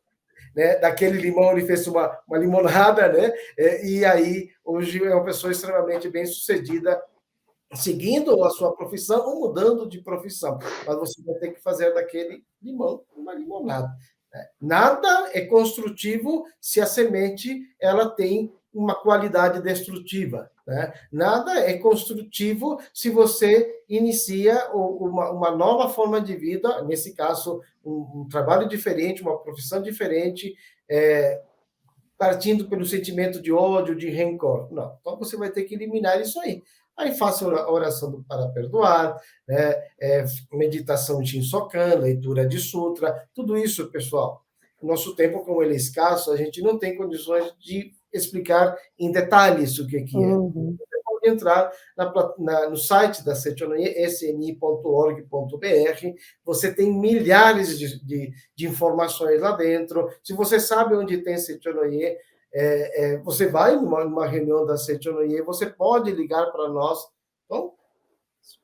[SPEAKER 3] né, daquele limão ele fez uma limonada, né? E aí hoje é uma pessoa extremamente bem sucedida, seguindo a sua profissão ou mudando de profissão, mas você vai ter que fazer daquele limão uma limonada. Né? Nada é construtivo se a semente ela tem uma qualidade destrutiva. Né? Nada é construtivo se você inicia uma nova forma de vida, nesse caso, um trabalho diferente, uma profissão diferente, partindo pelo sentimento de ódio, de rancor. Não. Então, você vai ter que eliminar isso aí. Aí faça a oração para perdoar, né? Meditação de Shinsokan, leitura de sutra, tudo isso, pessoal. No nosso tempo, como ele é escasso, a gente não tem condições de explicar em detalhes o que é.
[SPEAKER 4] Uhum.
[SPEAKER 3] Você pode entrar no site da Sechonoye, sni.org.br, você tem milhares de informações lá dentro. Se você sabe onde tem Sechonoye, você vai numa reunião da Sechonoye, você pode ligar para nós. Então,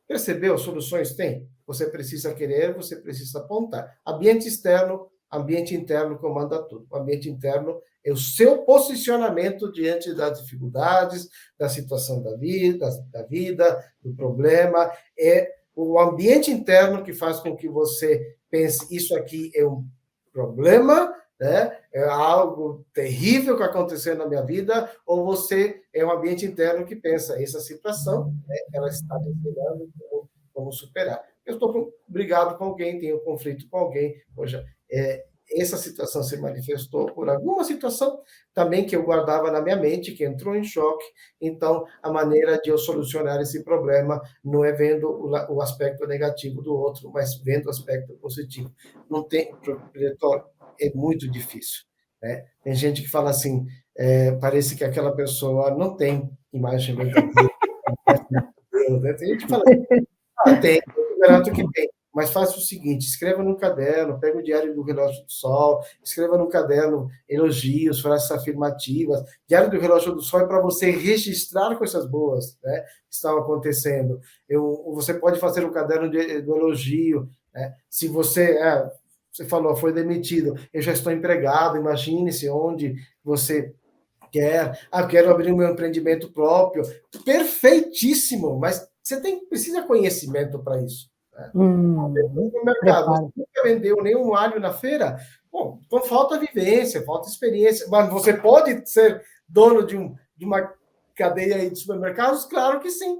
[SPEAKER 3] percebeu? Soluções tem. Você precisa querer, você precisa apontar. Ambiente interno comanda tudo. O ambiente interno é o seu posicionamento diante das dificuldades, da situação da vida, do problema. É o ambiente interno que faz com que você pense, isso aqui é um problema, né? É algo terrível que aconteceu na minha vida, ou você é um ambiente interno que pensa, essa situação, né, ela está me ensinando como superar. Eu estou brigado com alguém, tenho conflito com alguém, poxa, essa situação se manifestou por alguma situação também que eu guardava na minha mente, que entrou em choque. Então, a maneira de eu solucionar esse problema não é vendo o aspecto negativo do outro, mas vendo o aspecto positivo. Não tem, diretor, é muito difícil. Né? Tem gente que fala assim, parece que aquela pessoa não tem imagem verdadeira. Tem gente que fala assim, tem, eu garanto que tem. Mas faça o seguinte, escreva no caderno, pega o diário do Relógio do Sol, escreva no caderno elogios, frases afirmativas. Diário do Relógio do Sol é para você registrar coisas boas, né, que estão acontecendo. Você pode fazer um caderno do elogio. Né? Se você falou, foi demitido, eu já estou empregado, imagine-se onde você quer. Quero abrir o meu empreendimento próprio. Perfeitíssimo, mas você precisa conhecimento para isso. No mercado, você nunca vendeu nenhum alho na feira, bom, então falta vivência, falta experiência, mas você pode ser dono de uma cadeia de supermercados? Claro que sim,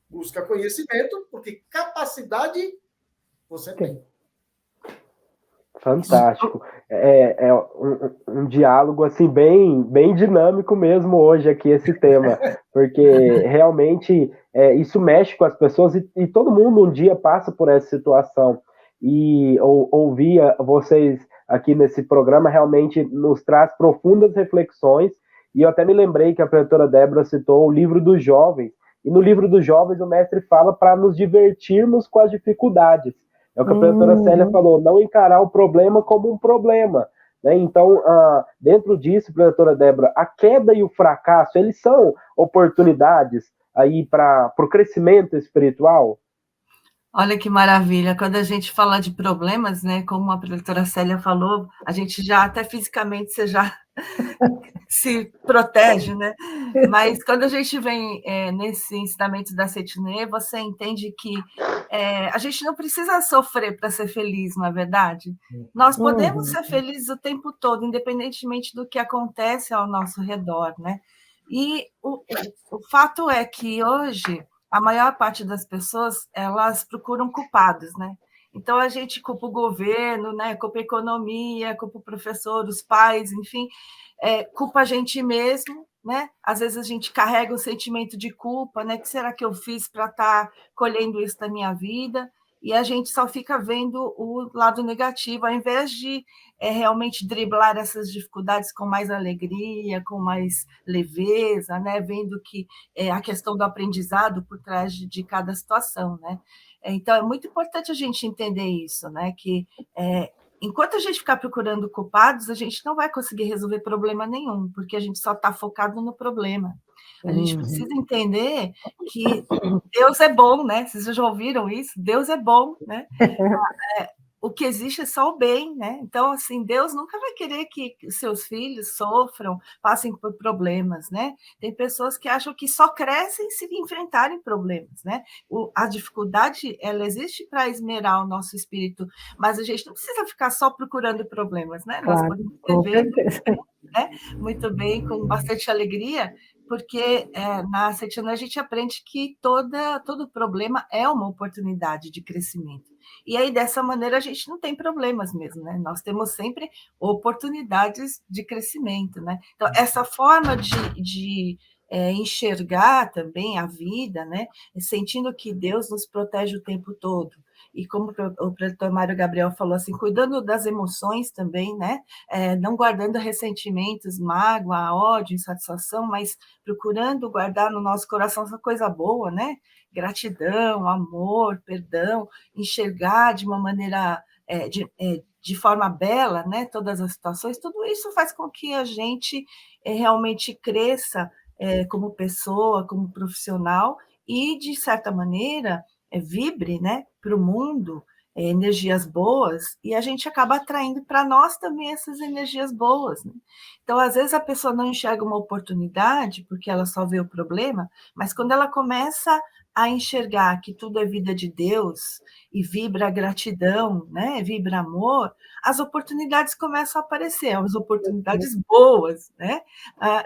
[SPEAKER 3] busca conhecimento, porque capacidade você tem.
[SPEAKER 2] Fantástico. É um diálogo assim bem dinâmico mesmo hoje aqui esse tema, porque realmente isso mexe com as pessoas e todo mundo um dia passa por essa situação. E ouvir vocês aqui nesse programa realmente nos traz profundas reflexões, e eu até me lembrei que a professora Débora citou o livro dos jovens, e no livro dos jovens o mestre fala para nos divertirmos com as dificuldades. É o que a professora Célia falou, não encarar o problema como um problema. Né? Então, dentro disso, professora Débora, a queda e o fracasso, eles são oportunidades aí para o crescimento espiritual?
[SPEAKER 5] Olha que maravilha, quando a gente fala de problemas, né, como a doutora Célia falou, a gente já, até fisicamente, você já se protege, né? Mas quando a gente vem nesse ensinamento da Setinê, você entende que a gente não precisa sofrer para ser feliz, não é verdade? Nós podemos ser felizes o tempo todo, independentemente do que acontece ao nosso redor, né? E o fato é que hoje a maior parte das pessoas elas procuram culpados, né? Então a gente culpa o governo, né? Culpa a economia, culpa o professor, os pais, enfim, culpa a gente mesmo, né? Às vezes a gente carrega o sentimento de culpa, né? O que será que eu fiz para estar colhendo isso na minha vida? E a gente só fica vendo o lado negativo, ao invés de realmente driblar essas dificuldades com mais alegria, com mais leveza, né? Vendo que a questão do aprendizado por trás de cada situação, né? Então, é muito importante a gente entender isso, né? Que enquanto a gente ficar procurando culpados, a gente não vai conseguir resolver problema nenhum, porque a gente só está focado no problema. A gente precisa entender que Deus é bom, né? Vocês já ouviram isso? Deus é bom, né? O que existe é só o bem, né? Então, assim, Deus nunca vai querer que seus filhos sofram, passem por problemas, né? Tem pessoas que acham que só crescem se enfrentarem problemas, né? A dificuldade, ela existe para esmerar o nosso espírito, mas a gente não precisa ficar só procurando problemas, né? Nós
[SPEAKER 4] Claro,
[SPEAKER 5] podemos
[SPEAKER 4] com
[SPEAKER 5] viver
[SPEAKER 4] certeza.
[SPEAKER 5] né? Muito bem, com bastante alegria, porque na Setiana a gente aprende que todo problema é uma oportunidade de crescimento. E aí, dessa maneira, a gente não tem problemas mesmo, né? Nós temos sempre oportunidades de crescimento, né? Então, essa forma de enxergar também a vida, né? Sentindo que Deus nos protege o tempo todo. E como o preletor Mário Gabriel falou assim, cuidando das emoções também, né? Não guardando ressentimentos, mágoa, ódio, insatisfação, mas procurando guardar no nosso coração essa coisa boa, né? Gratidão, amor, perdão, enxergar de uma maneira, de forma bela, né? Todas as situações, tudo isso faz com que a gente realmente cresça como pessoa, como profissional e, de certa maneira, vibre, né? Para o mundo energias boas e a gente acaba atraindo para nós também essas energias boas. Né? Então, às vezes, a pessoa não enxerga uma oportunidade porque ela só vê o problema, mas quando ela começa a enxergar que tudo é vida de Deus e vibra gratidão, né? Vibra amor, as oportunidades começam a aparecer, as oportunidades boas, né?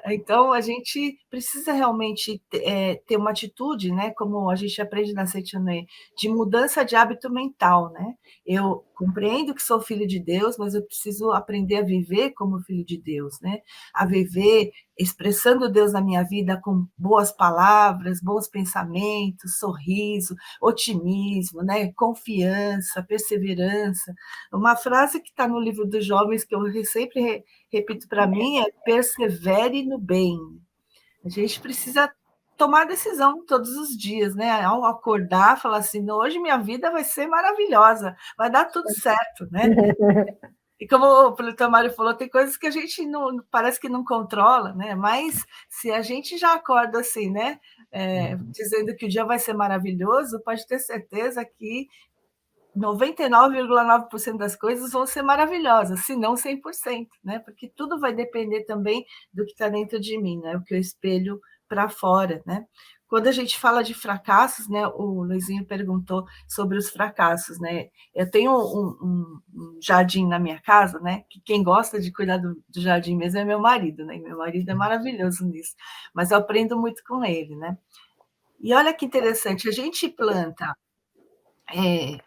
[SPEAKER 5] Então, a gente precisa realmente ter uma atitude, né? Como a gente aprende na Seitianê, de mudança de hábito mental, né? Eu compreendo que sou filho de Deus, mas eu preciso aprender a viver como filho de Deus, né? A viver expressando Deus na minha vida com boas palavras, bons pensamentos, sorriso, otimismo, né? Confiança, perseverança. Uma frase que está no livro dos jovens que eu sempre repito para mim é persevere no bem. A gente precisa tomar decisão todos os dias, né? Ao acordar, falar assim, hoje minha vida vai ser maravilhosa, vai dar tudo certo, né? E como o Pluton Mário falou, tem coisas que a gente não parece que não controla, né? Mas se a gente já acorda assim, né? Dizendo que o dia vai ser maravilhoso, pode ter certeza que 99,9% das coisas vão ser maravilhosas, se não 100%, né? Porque tudo vai depender também do que está dentro de mim, né? O que eu espelho para fora, né? Quando a gente fala de fracassos, né? O Luizinho perguntou sobre os fracassos, né? Eu tenho um jardim na minha casa, né? Que quem gosta de cuidar do jardim mesmo é meu marido, né? E meu marido é maravilhoso nisso, mas eu aprendo muito com ele, né? E olha que interessante, a gente planta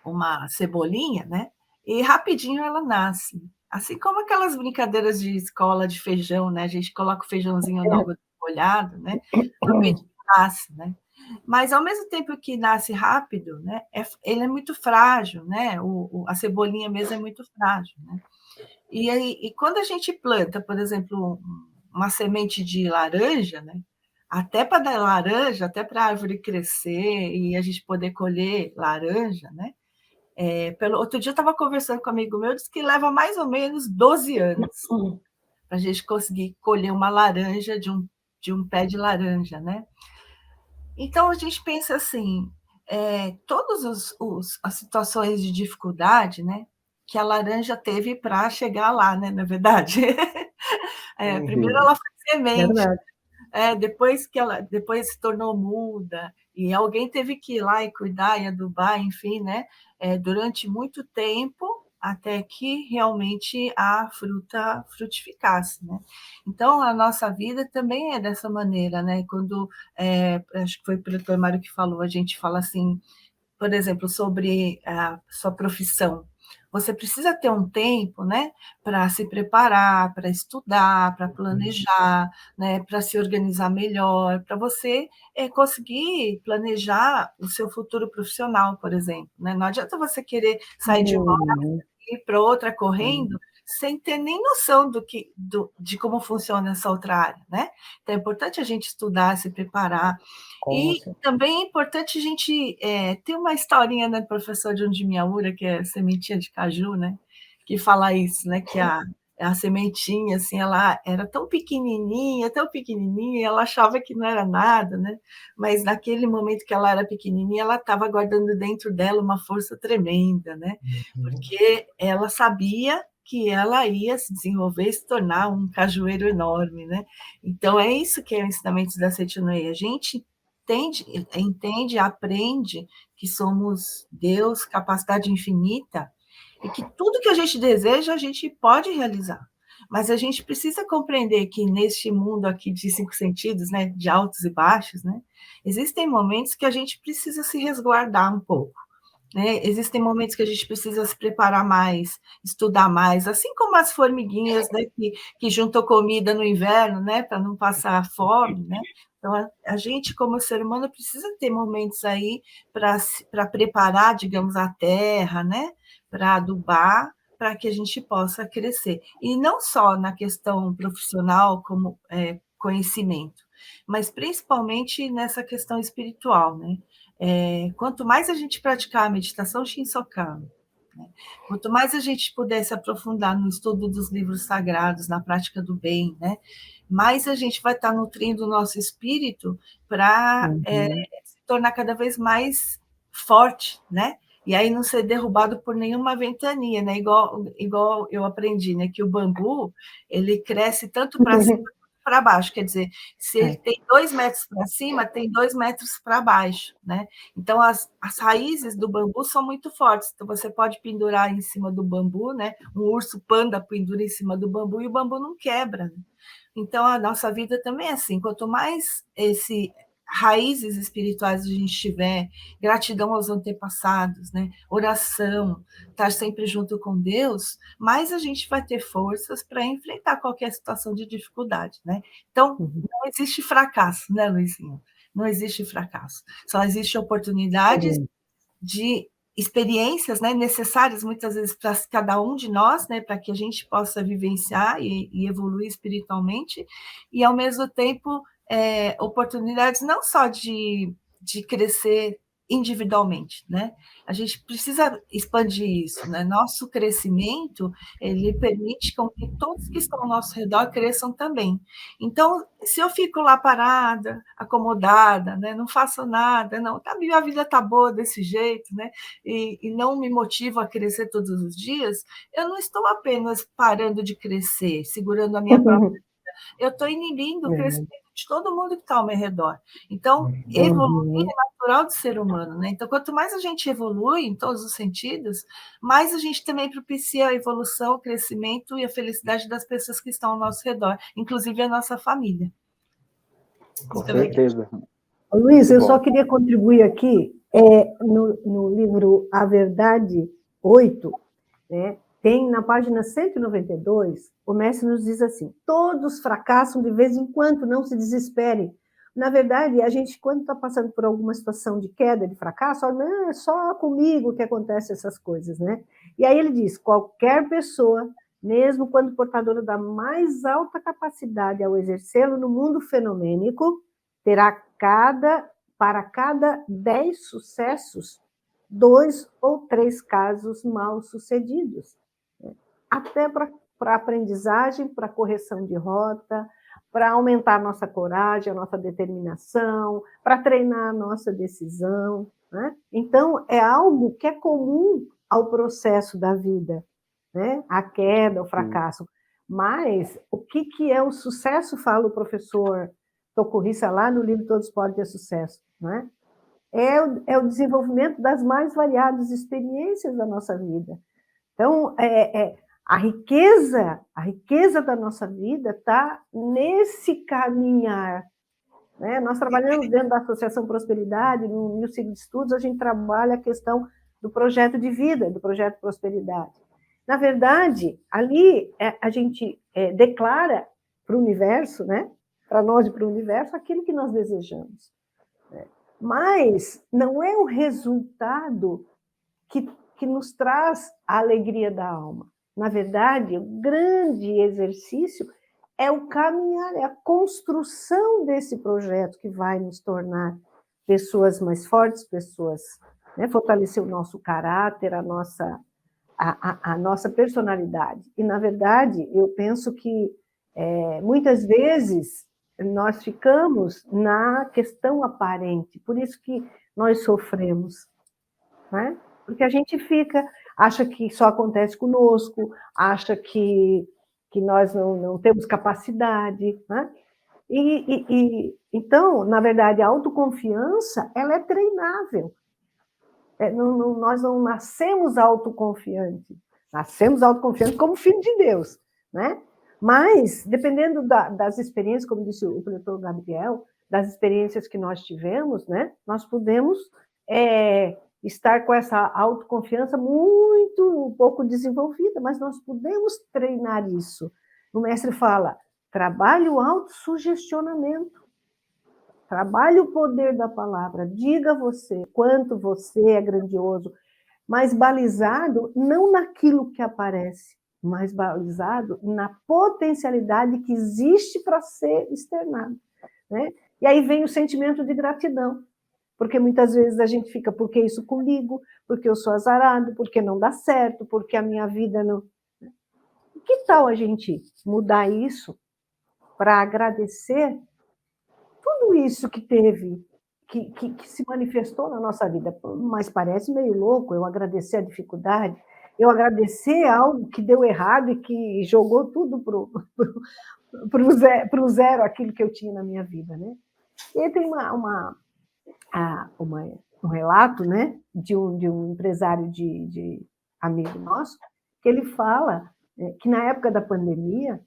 [SPEAKER 5] uma cebolinha, né? E rapidinho ela nasce. Assim como aquelas brincadeiras de escola de feijão, né? A gente coloca o feijãozinho na água molhada, né? Rapidinho nasce, né? Mas ao mesmo tempo que nasce rápido, né? Ele é muito frágil, né? A cebolinha mesmo é muito frágil, né? E quando a gente planta, por exemplo, uma semente de laranja, né? Até para dar laranja, até para a árvore crescer e a gente poder colher laranja, né? Outro dia eu estava conversando com um amigo meu, disse que leva mais ou menos 12 anos para a gente conseguir colher uma laranja de um pé de laranja, né? Então a gente pensa assim, todas as situações de dificuldade, né, que a laranja teve para chegar lá, né, na verdade. Primeiro ela foi semente,
[SPEAKER 4] Verdade.
[SPEAKER 5] depois se tornou muda, e alguém teve que ir lá e cuidar e adubar, enfim, né, durante muito tempo, até que realmente a fruta frutificasse, né. Então, a nossa vida também é dessa maneira, né, quando, acho que foi o preletor Mário que falou, a gente fala assim, por exemplo, sobre a sua profissão. Você precisa ter um tempo, né, para se preparar, para estudar, para planejar, né, para se organizar melhor, para você conseguir planejar o seu futuro profissional, por exemplo. Né? Não adianta você querer sair de uma
[SPEAKER 4] Uhum.
[SPEAKER 5] ir para outra correndo, sem ter nem noção de como funciona essa outra área, né? Então é importante a gente estudar, se preparar.
[SPEAKER 4] Com
[SPEAKER 5] E
[SPEAKER 4] certeza.
[SPEAKER 5] também é importante a gente ter uma historinha, né, do professor John de Miyaura, que é Sementinha de Caju, né? Que fala isso, né? Que a sementinha, assim, ela era tão pequenininha, e ela achava que não era nada, né? Mas naquele momento que ela era pequenininha, ela estava guardando dentro dela uma força tremenda, né? Porque ela sabia que ela ia se desenvolver e se tornar um cajueiro enorme, né? Então, é isso que é o ensinamento da Seitinoye. A gente entende, aprende que somos Deus, capacidade infinita, e que tudo que a gente deseja, a gente pode realizar. Mas a gente precisa compreender que neste mundo aqui de 5 sentidos, né, de altos e baixos, né, existem momentos que a gente precisa se resguardar um pouco. Né? Existem momentos que a gente precisa se preparar mais, estudar mais, assim como as formiguinhas, né, que juntam comida no inverno, né, para não passar fome, né? Então, a gente, como ser humano, precisa ter momentos aí para preparar, digamos, a terra, né, para adubar, para que a gente possa crescer. E não só na questão profissional, como conhecimento, mas principalmente nessa questão espiritual, né? Quanto mais a gente praticar a meditação Shinsokan, né, quanto mais a gente puder se aprofundar no estudo dos livros sagrados, na prática do bem, né, mais a gente vai estar nutrindo o nosso espírito para se tornar cada vez mais forte, né? E aí não ser derrubado por nenhuma ventania, né? Igual eu aprendi, né? Que o bambu ele cresce tanto para cima para baixo, quer dizer, se ele tem 2 metros para cima, tem 2 metros para baixo, né? Então, as raízes do bambu são muito fortes, então você pode pendurar em cima do bambu, né? Um urso panda pendura em cima do bambu e o bambu não quebra. Né? Então, a nossa vida também é assim, quanto mais raízes espirituais a gente tiver, gratidão aos antepassados, né? Oração, estar sempre junto com Deus, mais a gente vai ter forças para enfrentar qualquer situação de dificuldade, né? Então, não existe fracasso, né, Luizinho? Não existe fracasso. Só existe oportunidades de experiências, né, necessárias muitas vezes para cada um de nós, né, para que a gente possa vivenciar e evoluir espiritualmente, e ao mesmo tempo oportunidades não só de crescer individualmente, né? A gente precisa expandir isso, né? Nosso crescimento, ele permite com que todos que estão ao nosso redor cresçam também. Então, se eu fico lá parada, acomodada, né, não faço nada, não, minha vida está boa desse jeito, né, e não me motivo a crescer todos os dias, eu não estou apenas parando de crescer, segurando a minha própria vida, eu estou inibindo o crescimento de todo mundo que está ao meu redor. Então, evoluir é natural do ser humano, né? Então, quanto mais a gente evolui em todos os sentidos, mais a gente também propicia a evolução, o crescimento e a felicidade das pessoas que estão ao nosso redor, inclusive a nossa família.
[SPEAKER 2] Com certeza.
[SPEAKER 4] Luiz, eu só queria contribuir aqui, no livro A Verdade 8, né, tem na página 192, o mestre nos diz assim, todos fracassam de vez em quando, não se desesperem. Na verdade, a gente, quando está passando por alguma situação de queda, de fracasso, não, é só comigo que acontecem essas coisas, né? E aí ele diz, qualquer pessoa, mesmo quando portadora da mais alta capacidade ao exercê-lo no mundo fenomênico, terá para cada 10 sucessos, 2 ou 3 casos mal sucedidos. Até para aprendizagem, para correção de rota, para aumentar a nossa coragem, a nossa determinação, para treinar a nossa decisão. né? Então, é algo que é comum ao processo da vida, né? A queda, o fracasso. Mas o que é o sucesso, fala o professor Tokurissa lá no livro Todos Podem Ter Sucesso, né? É o desenvolvimento das mais variadas experiências da nossa vida. Então, a riqueza da nossa vida está nesse caminhar, né? Nós trabalhamos dentro da Associação Prosperidade, no ciclo de estudos, a gente trabalha a questão do projeto de vida, do projeto Prosperidade. Na verdade, ali a gente declara para o universo, né? Para nós e para o universo, aquilo que nós desejamos. Né? Mas não é o resultado que nos traz a alegria da alma. Na verdade, o grande exercício é o caminhar, é a construção desse projeto que vai nos tornar pessoas mais fortes, pessoas, né, fortalecer o nosso caráter, a nossa personalidade. E, na verdade, eu penso que muitas vezes nós ficamos na questão aparente, por isso que nós sofremos, né? Porque a gente acha que só acontece conosco, acha que nós não temos capacidade, né? Então, na verdade, a autoconfiança, ela é treinável. Nós não nascemos autoconfiantes, nascemos autoconfiantes como filho de Deus, né? Mas, dependendo das experiências, como disse o professor Gabriel, das experiências que nós tivemos, né? Nós podemos estar com essa autoconfiança um pouco desenvolvida, mas nós podemos treinar isso. O mestre fala, trabalhe o autossugestionamento, trabalhe o poder da palavra, diga você quanto você é grandioso, mas balizado não naquilo que aparece, mas balizado na potencialidade que existe para ser externado, né? E aí vem o sentimento de gratidão, porque muitas vezes a gente fica, por que isso comigo? Porque eu sou azarado, porque não dá certo, porque a minha vida não... Que tal a gente mudar isso para agradecer tudo isso que teve, que se manifestou na nossa vida? Mas parece meio louco eu agradecer a dificuldade, eu agradecer algo que deu errado e que jogou tudo para o zero aquilo que eu tinha na minha vida, né? E aí tem um relato, né, de um empresário de amigo nosso, que ele fala que na época da pandemia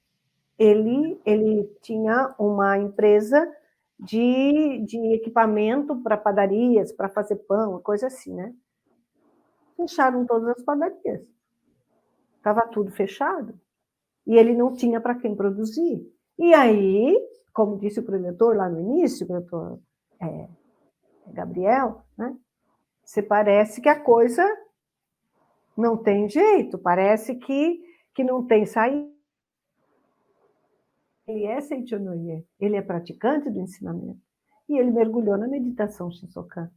[SPEAKER 4] ele tinha uma empresa de equipamento para padarias, para fazer pão, uma coisa assim, né? Fecharam todas as padarias. Estava tudo fechado. E ele não tinha para quem produzir. E aí, como disse o preletor lá no início, o preletor Gabriel, né? Você parece que a coisa não tem jeito, parece que não tem saída. Ele é Seichonoye, ele é praticante do ensinamento, e ele mergulhou na meditação Shinsokan,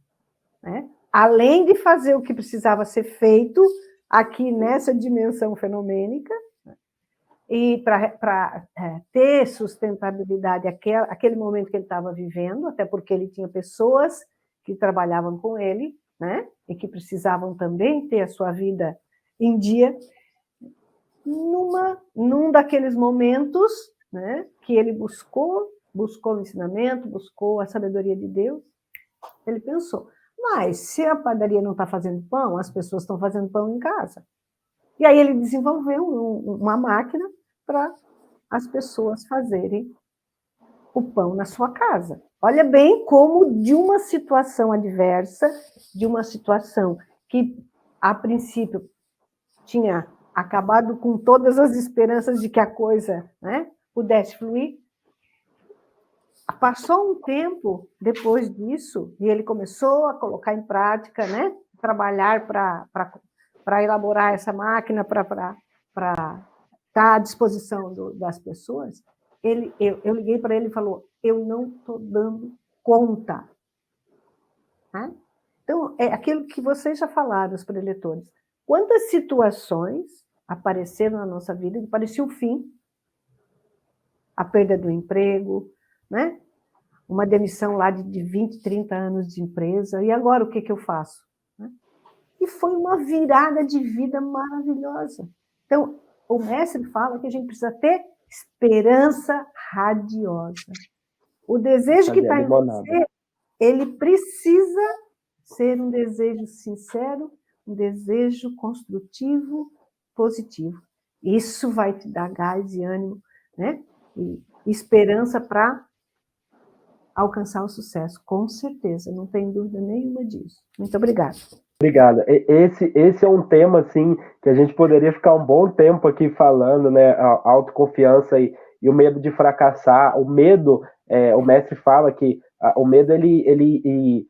[SPEAKER 4] né? Além de fazer o que precisava ser feito aqui nessa dimensão fenomênica, e para ter sustentabilidade aquele momento que ele estava vivendo, até porque ele tinha pessoas que trabalhavam com ele, né? E que precisavam também ter a sua vida em dia, num daqueles momentos, né, que ele buscou o ensinamento, buscou a sabedoria de Deus, ele pensou, mas se a padaria não está fazendo pão, as pessoas estão fazendo pão em casa. E aí ele desenvolveu uma máquina para as pessoas fazerem o pão na sua casa. Olha bem como de uma situação adversa, de uma situação que, a princípio, tinha acabado com todas as esperanças de que a coisa, né, pudesse fluir, passou um tempo depois disso, e ele começou a colocar em prática, né, trabalhar para elaborar essa máquina, para estar à disposição das pessoas. Eu liguei para ele e falou, eu não estou dando conta. Né? Então, é aquilo que vocês já falaram, os preletores. Quantas situações apareceram na nossa vida que parecia o fim? A perda do emprego, né? uma demissão lá de 20, 30 anos de empresa, e agora o que eu faço? E foi uma virada de vida maravilhosa. Então, o mestre fala que a gente precisa ter esperança radiosa. O desejo que está em você, ele precisa ser um desejo sincero, um desejo construtivo, positivo. Isso vai te dar gás e ânimo, né? E esperança para alcançar o sucesso, com certeza, não tem dúvida nenhuma disso. Muito obrigada.
[SPEAKER 2] Obrigado. Esse é um tema, assim, que a gente poderia ficar um bom tempo aqui falando, né? A autoconfiança e o medo de fracassar. O medo, o mestre fala que o medo, ele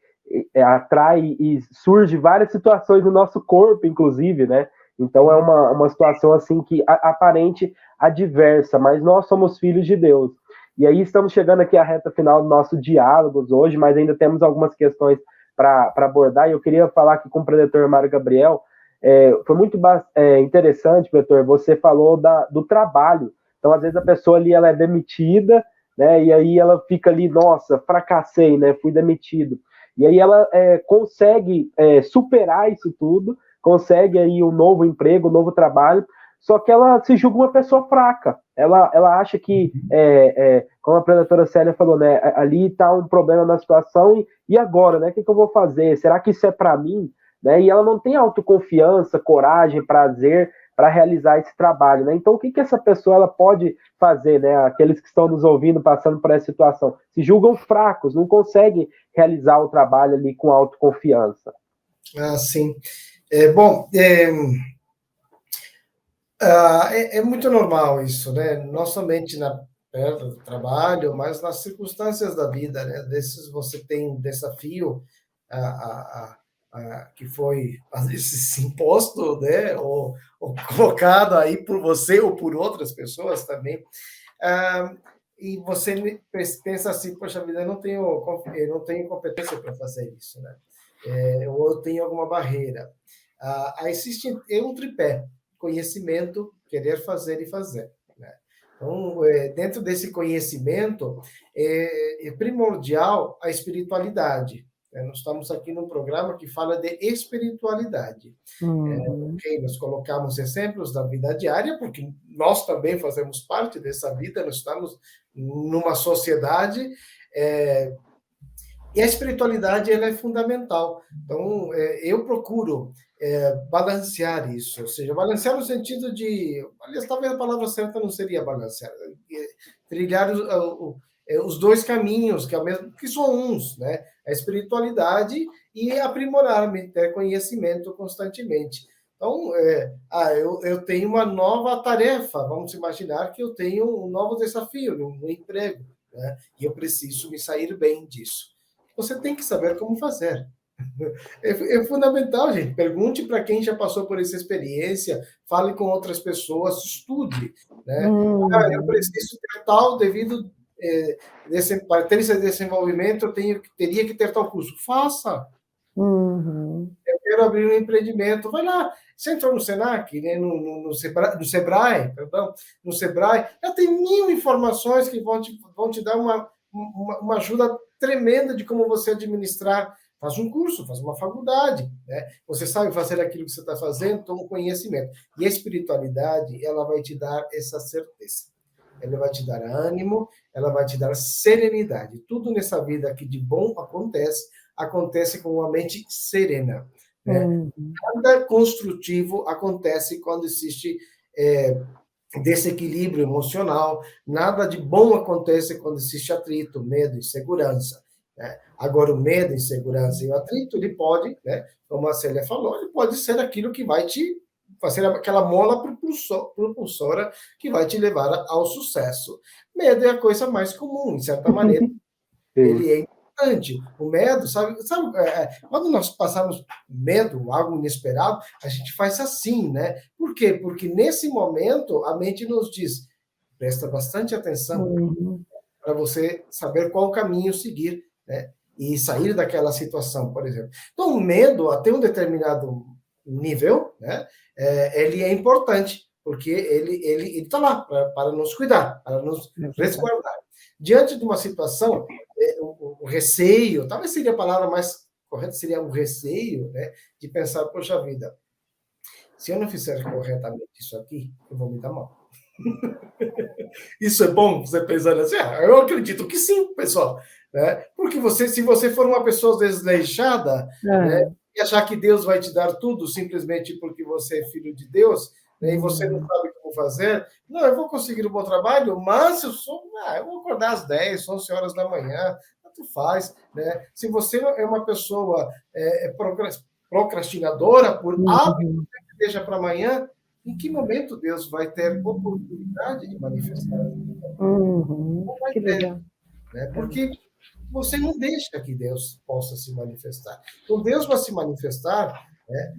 [SPEAKER 2] atrai e surge várias situações no nosso corpo, inclusive, né? Então é uma situação, assim, que aparente adversa, mas nós somos filhos de Deus. E aí estamos chegando aqui à reta final do nosso diálogos hoje, mas ainda temos algumas questões para abordar, e eu queria falar aqui com o preletor Mário Gabriel. Foi muito interessante, preletor, você falou do trabalho. Então, às vezes, a pessoa ali ela é demitida, né, e aí ela fica ali, nossa, fracassei, né, fui demitido. E aí ela consegue superar isso tudo, consegue aí um novo emprego, um novo trabalho, só que ela se julga uma pessoa fraca. Ela acha que, como a preletora Célia falou, né, ali está um problema na situação, e agora, né, o que eu vou fazer? Será que isso é para mim? Né? E ela não tem autoconfiança, coragem, prazer para realizar esse trabalho. Né? Então, o que essa pessoa ela pode fazer? Né? Aqueles que estão nos ouvindo, passando por essa situação, se julgam fracos, não conseguem realizar o trabalho ali com autoconfiança.
[SPEAKER 3] Sim. Bom, é muito normal isso, né? Não somente na perda do trabalho, mas nas circunstâncias da vida, né? Desses você tem um desafio que foi, às vezes, imposto, né? Ou colocado aí por você ou por outras pessoas também. E você pensa assim, poxa vida, eu não tenho competência para fazer isso, né? Ou eu tenho alguma barreira. Existe um tripé: conhecimento, querer fazer e fazer. Né? Então, dentro desse conhecimento, é primordial a espiritualidade. Nós estamos aqui num programa que fala de espiritualidade. Okay, nós colocamos exemplos da vida diária, porque nós também fazemos parte dessa vida, nós estamos numa sociedade, e a espiritualidade ela é fundamental. Então, eu procuro balancear isso, ou seja, balancear no sentido de, aliás, talvez a palavra certa não seria balancear, trilhar os dois caminhos, que são uns, né? A espiritualidade e aprimorar, ter conhecimento constantemente. Então, eu tenho uma nova tarefa, vamos imaginar que eu tenho um novo desafio no emprego, né? E eu preciso me sair bem disso. Você tem que saber como fazer. É fundamental, gente. Pergunte para quem já passou por essa experiência, fale com outras pessoas, estude. Né? Eu preciso ter tal devido... para ter esse desenvolvimento, eu teria que ter tal curso. Faça. Eu quero abrir um empreendimento. Vai lá. Você entrou no Senac, né? no Sebrae, perdão, no Sebrae. Já tem 1000 informações que vão te dar uma ajuda tremenda de como você administrar. Faz um curso, faz uma faculdade, né? Você sabe fazer aquilo que você está fazendo, toma conhecimento. E a espiritualidade, ela vai te dar essa certeza. Ela vai te dar ânimo, ela vai te dar serenidade. Tudo nessa vida que de bom acontece com uma mente serena. Né? Nada construtivo acontece quando existe desequilíbrio emocional, nada de bom acontece quando existe atrito, medo, insegurança. Né? Agora, o medo, a insegurança e o atrito, ele pode, né, como a Célia falou, ele pode ser aquilo que vai te fazer aquela mola propulsora que vai te levar ao sucesso. Medo é a coisa mais comum, de certa maneira. Ele é importante. O medo, sabe quando nós passamos medo, algo inesperado, a gente faz assim, né? Por quê? Porque nesse momento a mente nos diz, presta bastante atenção para você saber qual caminho seguir, né? E sair daquela situação, por exemplo. Então, o medo, até um determinado nível, né? Ele é importante, porque ele está lá para nos cuidar, para nos resguardar. Diante de uma situação, o receio, talvez seria a palavra mais correta, seria o receio, né, de pensar, poxa vida, se eu não fizer corretamente isso aqui, eu vou me dar mal. Isso é bom, você pensando assim? Eu acredito que sim, pessoal. Né? Porque se você for uma pessoa desleixada, né, e achar que Deus vai te dar tudo simplesmente porque você é filho de Deus, né, e você não sabe como fazer, não, eu vou conseguir um bom trabalho, mas eu vou acordar às 10, 11 horas da manhã, tanto faz. Né? Se você é uma pessoa procrastinadora por hábito que deixa para amanhã, em que momento Deus vai ter oportunidade de manifestar? Não vai ter, né? Porque você não deixa que Deus possa se manifestar. Então, Deus vai se manifestar, né,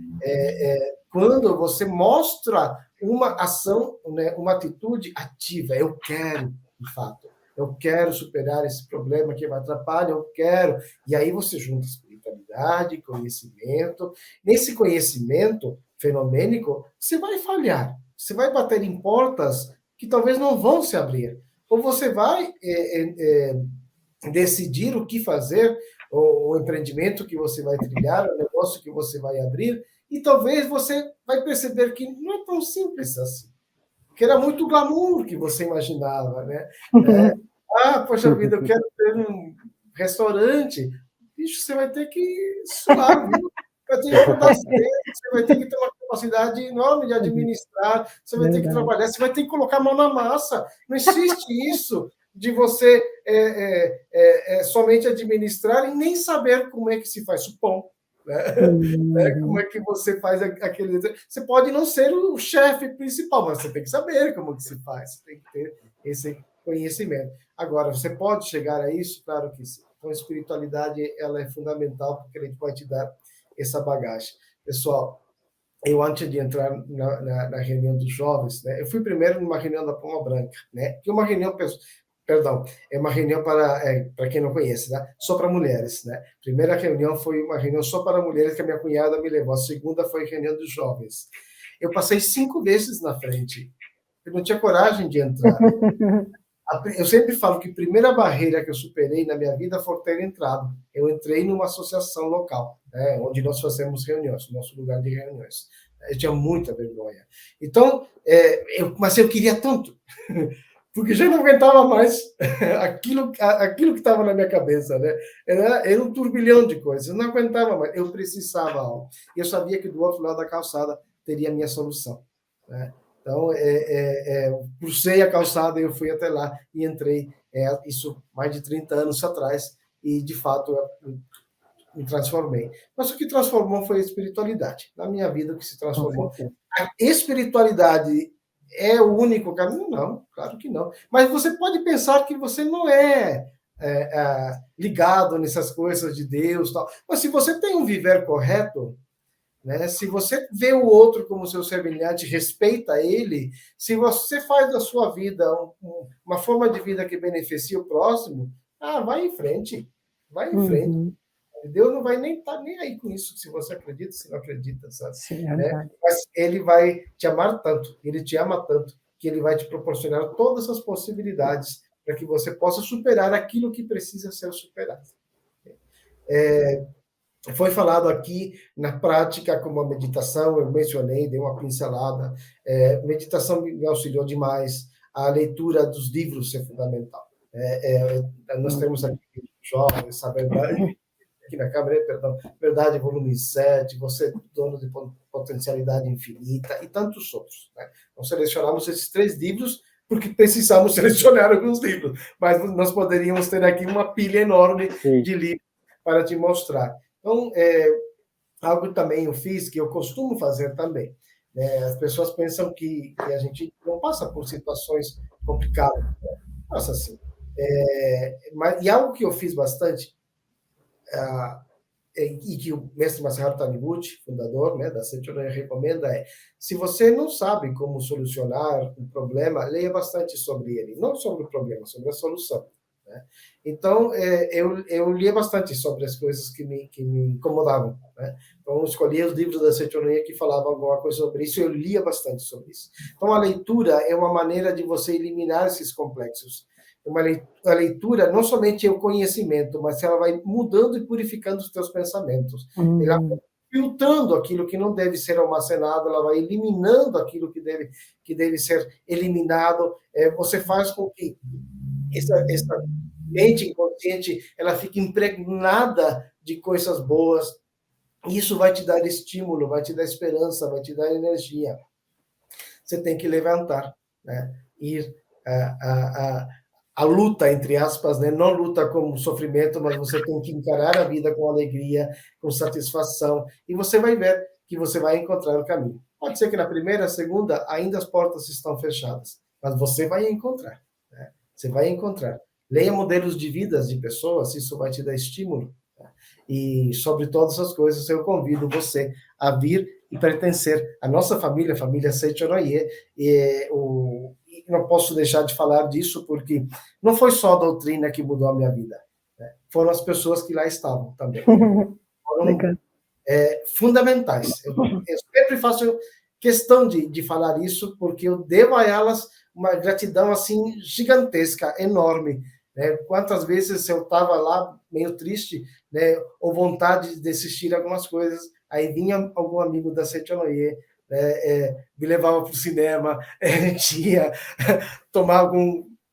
[SPEAKER 3] quando você mostra uma ação, né, uma atitude ativa. Eu quero, de fato. Eu quero superar esse problema que me atrapalha, eu quero. E aí você junta espiritualidade, conhecimento. Nesse conhecimento fenomênico, você vai falhar. Você vai bater em portas que talvez não vão se abrir. Ou você vai decidir o que fazer, o empreendimento que você vai trilhar, o negócio que você vai abrir, e talvez você vai perceber que não é tão simples assim. Que era muito glamour que você imaginava, né? Poxa vida, eu quero ter um restaurante. Bicho, você vai ter que suar, viu? Vai ter que acordar cedo, você vai ter que ter uma capacidade enorme de administrar, você vai ter que trabalhar, você vai ter que colocar a mão na massa. Não existe isso de você somente administrar e nem saber como é que se faz o pão. Né? Como é que você faz aquele... Você pode não ser o chefe principal, mas você tem que saber como que se faz, você tem que ter esse conhecimento. Agora, você pode chegar a isso? Claro que sim. Então, a espiritualidade ela é fundamental, porque ele vai te dar essa bagagem. Pessoal, eu antes de entrar na reunião dos jovens, né, eu fui primeiro numa reunião da Palma Branca, né, que é uma reunião... Perdão, é uma reunião para quem não conhece, né? Só para mulheres, né? Primeira reunião foi uma reunião só para mulheres que a minha cunhada me levou. A segunda foi a reunião dos jovens. Eu passei 5 vezes na frente. Eu não tinha coragem de entrar. Eu sempre falo que a primeira barreira que eu superei na minha vida foi ter entrado. Eu entrei numa associação local, né, onde nós fazemos reuniões, nosso lugar de reuniões. Eu tinha muita vergonha. Então, mas eu queria tanto, porque já não aguentava mais aquilo que estava na minha cabeça, né? Era um turbilhão de coisas, eu não aguentava mais, eu precisava algo. Eu sabia que do outro lado da calçada teria a minha solução, né? Então, crucei a calçada e eu fui até lá e entrei, isso mais de 30 anos atrás, e, de fato, eu me transformei. Mas o que transformou foi a espiritualidade. Na minha vida, o que se transformou. A espiritualidade é o único caminho? Não, claro que não. Mas você pode pensar que você não ligado nessas coisas de Deus, tal. Mas se você tem um viver correto, né? Se você vê o outro como seu semelhante, respeita ele, se você faz da sua vida uma forma de vida que beneficia o próximo, vai em frente, vai em frente. Deus não vai nem estar nem aí com isso, se você acredita, se não acredita, sabe? Sim, né? Mas ele vai te amar tanto, ele te ama tanto, que ele vai te proporcionar todas as possibilidades para que você possa superar aquilo que precisa ser superado. Foi falado aqui na prática como a meditação, eu mencionei, dei uma pincelada. Meditação me auxiliou demais. A leitura dos livros é fundamental. Nós temos aqui jovens, a verdade, aqui na Câmara, perdão, Verdade, volume 7, Você é dono de potencialidade infinita e tantos outros. Né? Nós selecionamos esses 3 livros porque precisamos selecionar alguns livros, mas nós poderíamos ter aqui uma pilha enorme de livros para te mostrar. Então, algo também eu fiz, que eu costumo fazer também. Né? As pessoas pensam que a gente não passa por situações complicadas. Né? Passa assim. E algo que eu fiz bastante, e que o mestre Masaharu Taniguchi, fundador, né, da Sechonoye, recomenda se você não sabe como solucionar um problema, leia bastante sobre ele. Não sobre o problema, sobre a solução. Né? Então, eu lia bastante sobre as coisas que me incomodavam. Né? Então, eu escolhia os livros da Sechonoye que falavam alguma coisa sobre isso, eu lia bastante sobre isso. Então, a leitura é uma maneira de você eliminar esses complexos. a leitura não somente é o conhecimento, mas ela vai mudando e purificando os teus pensamentos. Ela vai filtrando aquilo que não deve ser almacenado, ela vai eliminando aquilo que deve ser eliminado. Você faz com que essa mente inconsciente ela fique impregnada de coisas boas. Isso vai te dar estímulo, vai te dar esperança, vai te dar energia. Você tem que levantar, né? Ir a luta, entre aspas, né? Não luta com sofrimento, mas você tem que encarar a vida com alegria, com satisfação, e você vai ver que você vai encontrar o caminho. Pode ser que na primeira, segunda, ainda as portas estão fechadas, mas você vai encontrar, né? Você vai encontrar. Leia modelos de vidas de pessoas, isso vai te dar estímulo. Né? E, sobre todas as coisas, eu convido você a vir e pertencer à nossa família, a família Seichonoye, e não posso deixar de falar disso, porque não foi só a doutrina que mudou a minha vida, né? Foram as pessoas que lá estavam também. Foram fundamentais. Eu sempre faço questão de falar isso, porque eu devo a elas uma gratidão assim gigantesca, enorme. Né? Quantas vezes eu estava lá meio triste, né? Ou vontade de assistir algumas coisas, aí vinha algum amigo da Seichonoye, me levava para o cinema, tinha tomar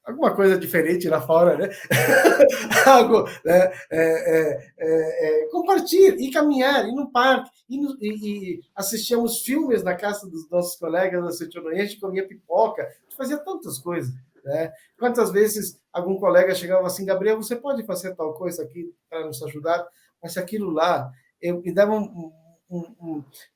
[SPEAKER 3] alguma coisa diferente lá fora, né? Algo, né? Compartilhar, ir caminhar, ir no parque, e assistíamos filmes na casa dos nossos colegas da Seichonoye, a gente comia pipoca, a gente fazia tantas coisas. Né? Quantas vezes algum colega chegava assim, Gabriel, você pode fazer tal coisa aqui para nos ajudar? Mas aquilo lá, me dava um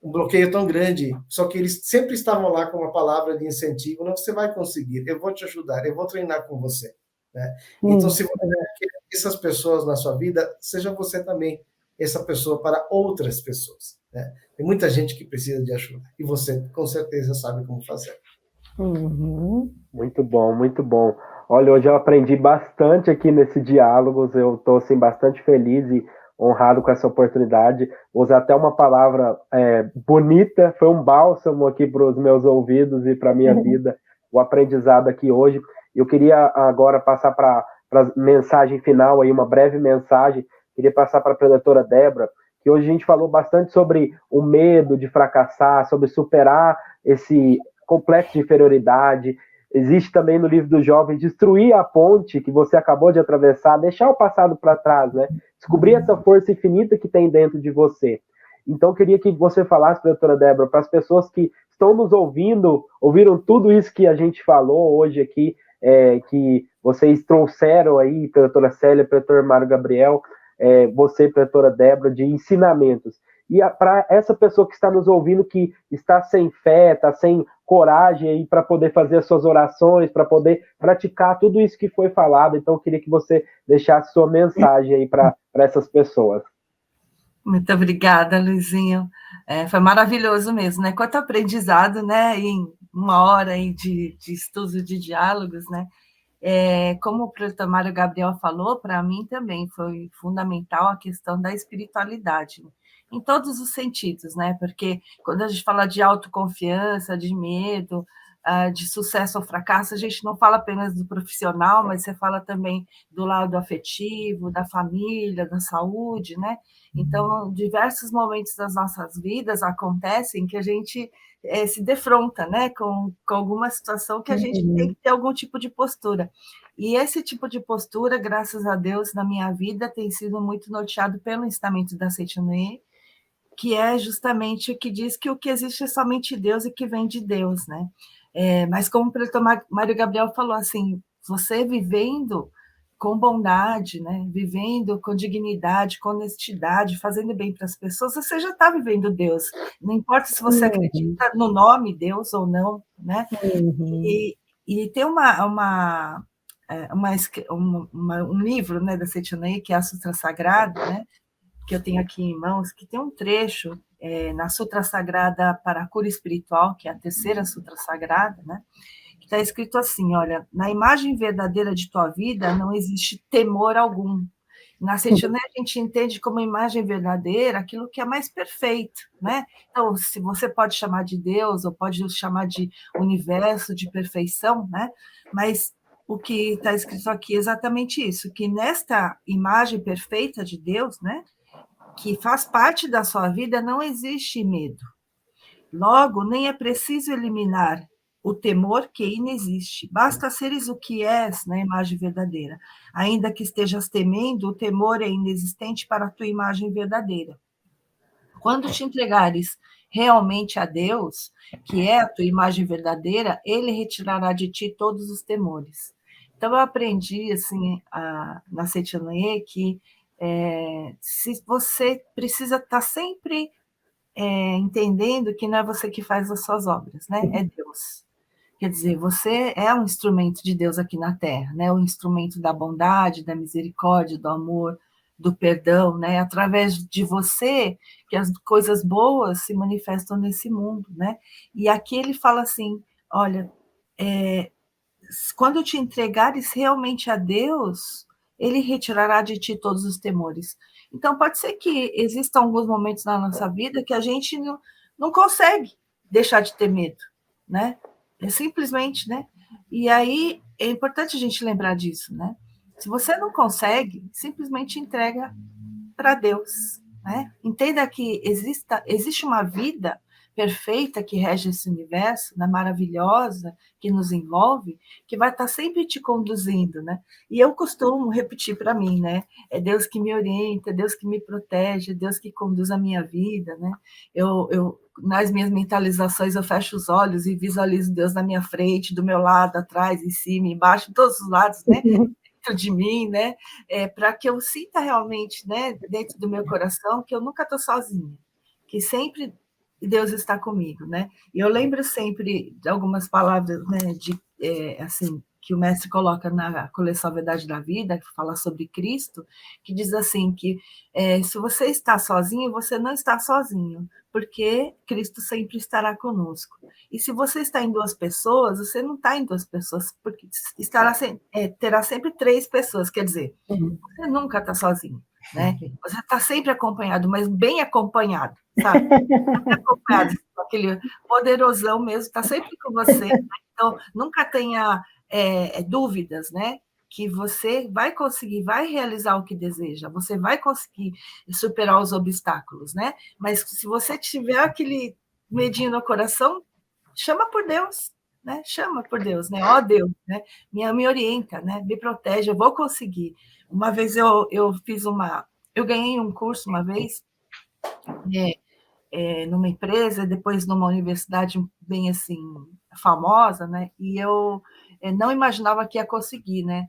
[SPEAKER 3] bloqueio tão grande, só que eles sempre estavam lá com uma palavra de incentivo, não, você vai conseguir, eu vou te ajudar, eu vou treinar com você. Né? Então, se você quer essas pessoas na sua vida, seja você também essa pessoa para outras pessoas. Né? Tem muita gente que precisa de ajuda, e você, com certeza, sabe como fazer.
[SPEAKER 2] Muito bom, muito bom. Olha, hoje eu aprendi bastante aqui nesse Diálogos, eu estou assim, bastante feliz e honrado com essa oportunidade. Vou usar até uma palavra bonita, foi um bálsamo aqui para os meus ouvidos e para a minha vida, o aprendizado aqui hoje. Eu queria agora passar para a mensagem final, aí, uma breve mensagem, queria passar para a preletora Débora, que hoje a gente falou bastante sobre o medo de fracassar, sobre superar esse complexo de inferioridade. Existe também no livro do jovem destruir a ponte que você acabou de atravessar, deixar o passado para trás, né? Descobrir essa força infinita que tem dentro de você. Então, eu queria que você falasse, doutora Débora, para as pessoas que estão nos ouvindo, ouviram tudo isso que a gente falou hoje aqui, que vocês trouxeram aí, doutora Célia, doutor Mário Gabriel, você, doutora Débora, de ensinamentos. E para essa pessoa que está nos ouvindo, que está sem fé, está sem coragem aí para poder fazer as suas orações, para poder praticar tudo isso que foi falado, então eu queria que você deixasse sua mensagem aí para essas pessoas.
[SPEAKER 5] Muito obrigada, Luizinho. Foi maravilhoso mesmo, né? Quanto aprendizado, né? Em uma hora aí de estudo de diálogos, né? Como o professor Mário Gabriel falou, para mim também foi fundamental a questão da espiritualidade, em todos os sentidos, né? Porque quando a gente fala de autoconfiança, de medo, de sucesso ou fracasso, a gente não fala apenas do profissional, mas você fala também do lado afetivo, da família, da saúde, né? Então, diversos momentos das nossas vidas acontecem que a gente se defronta, né, com alguma situação que a gente tem que ter algum tipo de postura. E esse tipo de postura, graças a Deus, na minha vida, tem sido muito norteado pelo ensinamento da Seichonoye, que é justamente o que diz que o que existe é somente Deus e que vem de Deus, né? Mas como o professor Mário Gabriel falou, assim, você vivendo com bondade, né? Vivendo com dignidade, com honestidade, fazendo bem para as pessoas, você já está vivendo Deus. Não importa se você acredita no nome Deus ou não, né? E tem um livro, né, da Seichonoye, que é a Sutra Sagrada, né? Que eu tenho aqui em mãos, que tem um trecho na Sutra Sagrada para a Cura Espiritual, que é a terceira Sutra Sagrada, né? Que está escrito assim, olha, na imagem verdadeira de tua vida não existe temor algum. Na Seichonoye a gente entende como imagem verdadeira aquilo que é mais perfeito, né? Então, se você pode chamar de Deus, ou pode chamar de universo, de perfeição, né? Mas o que está escrito aqui é exatamente isso, que nesta imagem perfeita de Deus, né, que faz parte da sua vida, não existe medo. Logo, nem é preciso eliminar o temor que inexiste. Basta seres o que és na imagem verdadeira. Ainda que estejas temendo, o temor é inexistente para a tua imagem verdadeira. Quando te entregares realmente a Deus, que é a tua imagem verdadeira, Ele retirará de ti todos os temores. Então, eu aprendi, assim, na Seitianoye, que se você precisa estar sempre entendendo que não é você que faz as suas obras, né? É Deus. Quer dizer, você é um instrumento de Deus aqui na Terra, né? Um instrumento da bondade, da misericórdia, do amor, do perdão, né? Através de você que as coisas boas se manifestam nesse mundo, né? E aqui ele fala assim, olha, quando te entregares realmente a Deus, Ele retirará de ti todos os temores. Então, pode ser que existam alguns momentos na nossa vida que a gente não consegue deixar de ter medo, né? É simplesmente, né? E aí é importante a gente lembrar disso, né? Se você não consegue, simplesmente entrega para Deus, né? Entenda que existe uma vida perfeita que rege esse universo, né, maravilhosa, que nos envolve, que vai estar sempre te conduzindo, né? E eu costumo repetir para mim, né? É Deus que me orienta, é Deus que me protege, é Deus que conduz a minha vida, né? Nas minhas mentalizações, eu fecho os olhos e visualizo Deus na minha frente, do meu lado, atrás, em cima, embaixo, em todos os lados, né? Dentro de mim, né? Para que eu sinta realmente, né, dentro do meu coração, que eu nunca estou sozinha, que sempre Deus está comigo, né? E eu lembro sempre de algumas palavras, né, assim, que o mestre coloca na coleção Verdade da Vida, que fala sobre Cristo, que diz assim que se você está sozinho, você não está sozinho, porque Cristo sempre estará conosco. E se você está em duas pessoas, você não está em duas pessoas, porque terá sempre três pessoas, quer dizer, você nunca está sozinho, né? Você está sempre acompanhado, mas bem acompanhado, sabe? Sempre acompanhado, aquele poderosão mesmo, está sempre com você. Então, nunca tenha dúvidas, né? Que você vai conseguir, vai realizar o que deseja, você vai conseguir superar os obstáculos, né? Mas se você tiver aquele medinho no coração, chama por Deus, né? Chama por Deus, né? Ó Deus, né? Me orienta, né? Me protege, eu vou conseguir. Uma vez eu ganhei um curso uma vez, numa empresa, depois numa universidade bem assim famosa, né? E eu não imaginava que ia conseguir, né?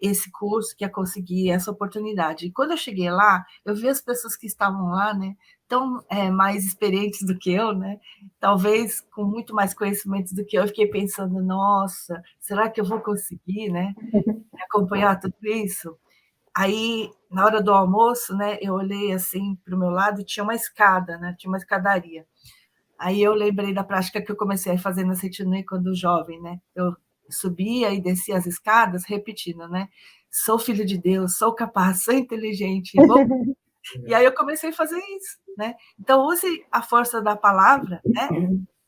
[SPEAKER 5] Esse curso, que ia conseguir essa oportunidade. E quando eu cheguei lá, eu vi as pessoas que estavam lá, né? Tão mais experientes do que eu, né? Talvez com muito mais conhecimentos do que eu. Fiquei pensando, nossa, será que eu vou conseguir, né? Acompanhar tudo isso? Aí, na hora do almoço, né, eu olhei assim para o meu lado e tinha uma escada, né, tinha uma escadaria. Aí eu lembrei da prática que eu comecei a fazer na Seitianoye quando jovem, né? Eu subia e descia as escadas repetindo, né? Sou filho de Deus, sou capaz, sou inteligente. E aí eu comecei a fazer isso, né? Então, use a força da palavra, né?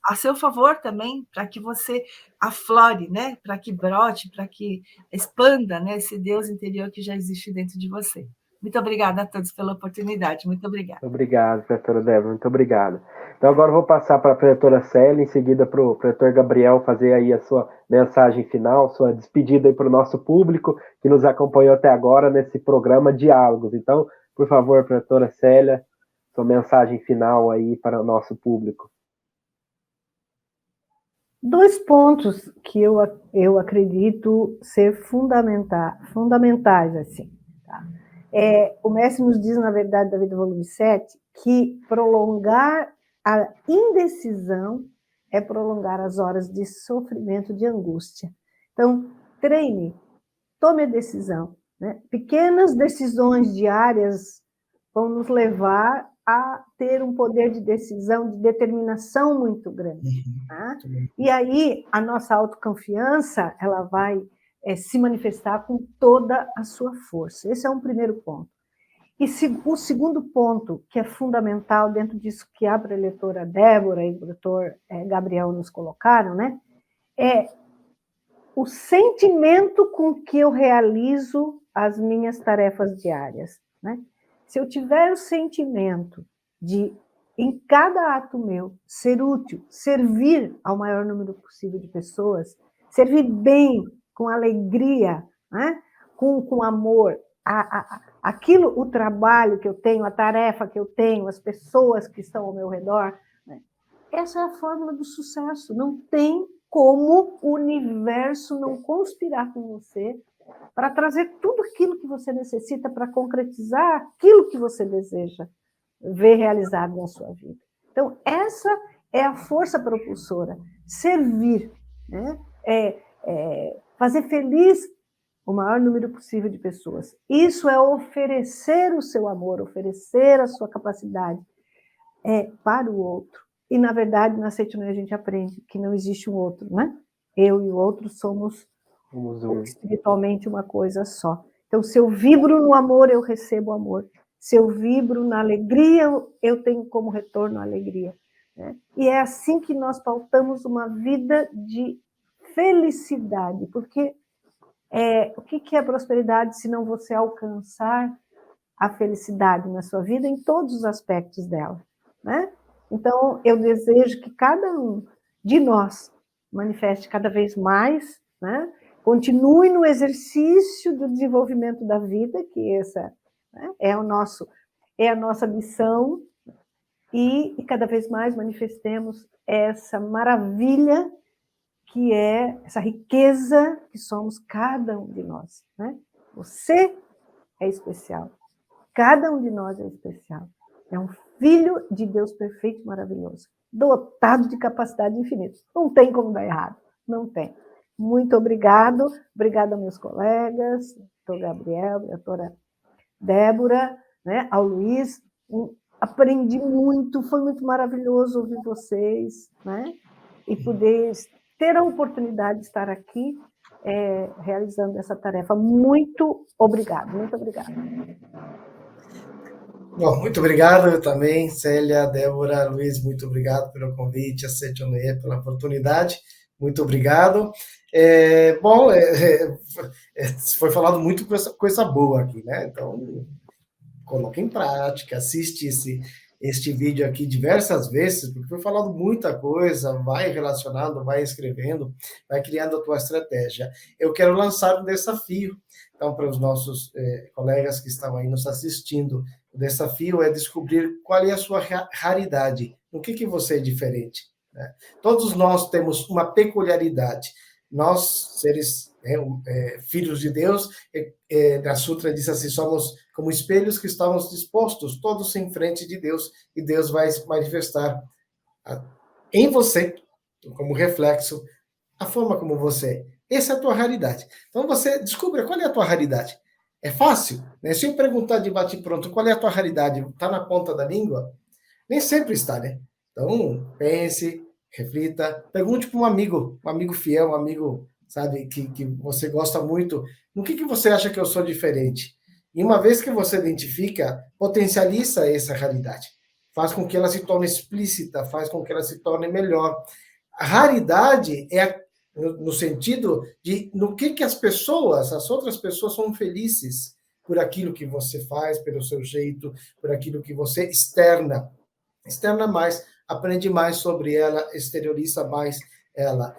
[SPEAKER 5] A seu favor também, para que você aflore, né? Para que brote, para que expanda, né? Esse Deus interior que já existe dentro de você. Muito obrigada a todos pela oportunidade. Muito obrigada.
[SPEAKER 2] Obrigado, professora Débora, muito obrigado. Então, agora eu vou passar para a professora Célia, em seguida para o professor Gabriel fazer aí a sua mensagem final, sua despedida aí para o nosso público que nos acompanhou até agora nesse programa Diálogos. Então, por favor, professora Célia, sua mensagem final aí para o nosso público.
[SPEAKER 4] 2 pontos que eu acredito ser fundamentais, assim, tá? O mestre nos diz, na Verdade da Vida, volume 7, que prolongar a indecisão é prolongar as horas de sofrimento, de angústia. Então, treine, tome a decisão, né? Pequenas decisões diárias vão nos levar a ter um poder de decisão, de determinação muito grande. Tá? E aí, a nossa autoconfiança, ela vai se manifestar com toda a sua força. Esse é um primeiro ponto. E o segundo ponto, que é fundamental dentro disso que a preletora Débora e o doutor Gabriel nos colocaram, né, é o sentimento com que eu realizo as minhas tarefas diárias, né? Se eu tiver o sentimento de, em cada ato meu, ser útil, servir ao maior número possível de pessoas, servir bem, com alegria, né? com amor, aquilo, o trabalho que eu tenho, a tarefa que eu tenho, as pessoas que estão ao meu redor, né? Essa é a fórmula do sucesso. Não tem como o universo não conspirar com você para trazer tudo aquilo que você necessita para concretizar aquilo que você deseja ver realizado na sua vida. Então, essa é a força propulsora. Servir, né? Fazer feliz o maior número possível de pessoas. Isso é oferecer o seu amor, oferecer a sua capacidade para o outro. E, na verdade, na Seitinoye a gente aprende que não existe um outro, né? Eu e o outro somos espiritualmente uma coisa só. Então, se eu vibro no amor, eu recebo amor. Se eu vibro na alegria, eu tenho como retorno a alegria, né? E é assim que nós pautamos uma vida de felicidade, porque o que é prosperidade se não você alcançar a felicidade na sua vida em todos os aspectos dela, né? Então, eu desejo que cada um de nós manifeste cada vez mais, né? Continue no exercício do desenvolvimento da vida, que essa, né, é a nossa missão, e cada vez mais manifestemos essa maravilha que é essa riqueza que somos cada um de nós, né? Você é especial. Cada um de nós é especial. É um filho de Deus perfeito e maravilhoso, dotado de capacidade infinita. Não tem como dar errado. Não tem. Muito obrigado. Obrigada aos meus colegas, doutor Gabriel, doutora Débora, né, ao Luiz. Aprendi muito, foi muito maravilhoso ouvir vocês, né? E poder ter a oportunidade de estar aqui realizando essa tarefa. Muito obrigado, muito obrigada.
[SPEAKER 3] Bom, muito obrigado eu também, Célia, Débora, Luiz, muito obrigado pelo convite, a Seitinoye pela oportunidade, muito obrigado. Foi falado muito coisa boa aqui, né? Então, coloque em prática, assiste este vídeo aqui diversas vezes, porque foi falado muita coisa, vai relacionando, vai escrevendo, vai criando a tua estratégia. Eu quero lançar um desafio, então, para os nossos colegas que estão aí nos assistindo. O desafio é descobrir qual é a sua raridade, no que você é diferente, né? Todos nós temos uma peculiaridade. Nós, seres filhos de Deus, na Sutra diz assim, somos como espelhos que estamos dispostos todos em frente de Deus, e Deus vai manifestar em você, como reflexo, a forma como você é. Essa é a tua raridade. Então você descubra qual é a tua raridade. É fácil, né? Se eu perguntar de bate-pronto qual é a tua raridade, está na ponta da língua? Nem sempre está, né? Então, pense, reflita, pergunte para um amigo fiel, um amigo, sabe, que você gosta muito, no que você acha que eu sou diferente? E uma vez que você identifica, potencializa essa raridade. Faz com que ela se torne explícita, faz com que ela se torne melhor. A raridade é no sentido de no que as outras pessoas são felizes por aquilo que você faz, pelo seu jeito, por aquilo que você externa mais, aprende mais sobre ela, exterioriza mais ela.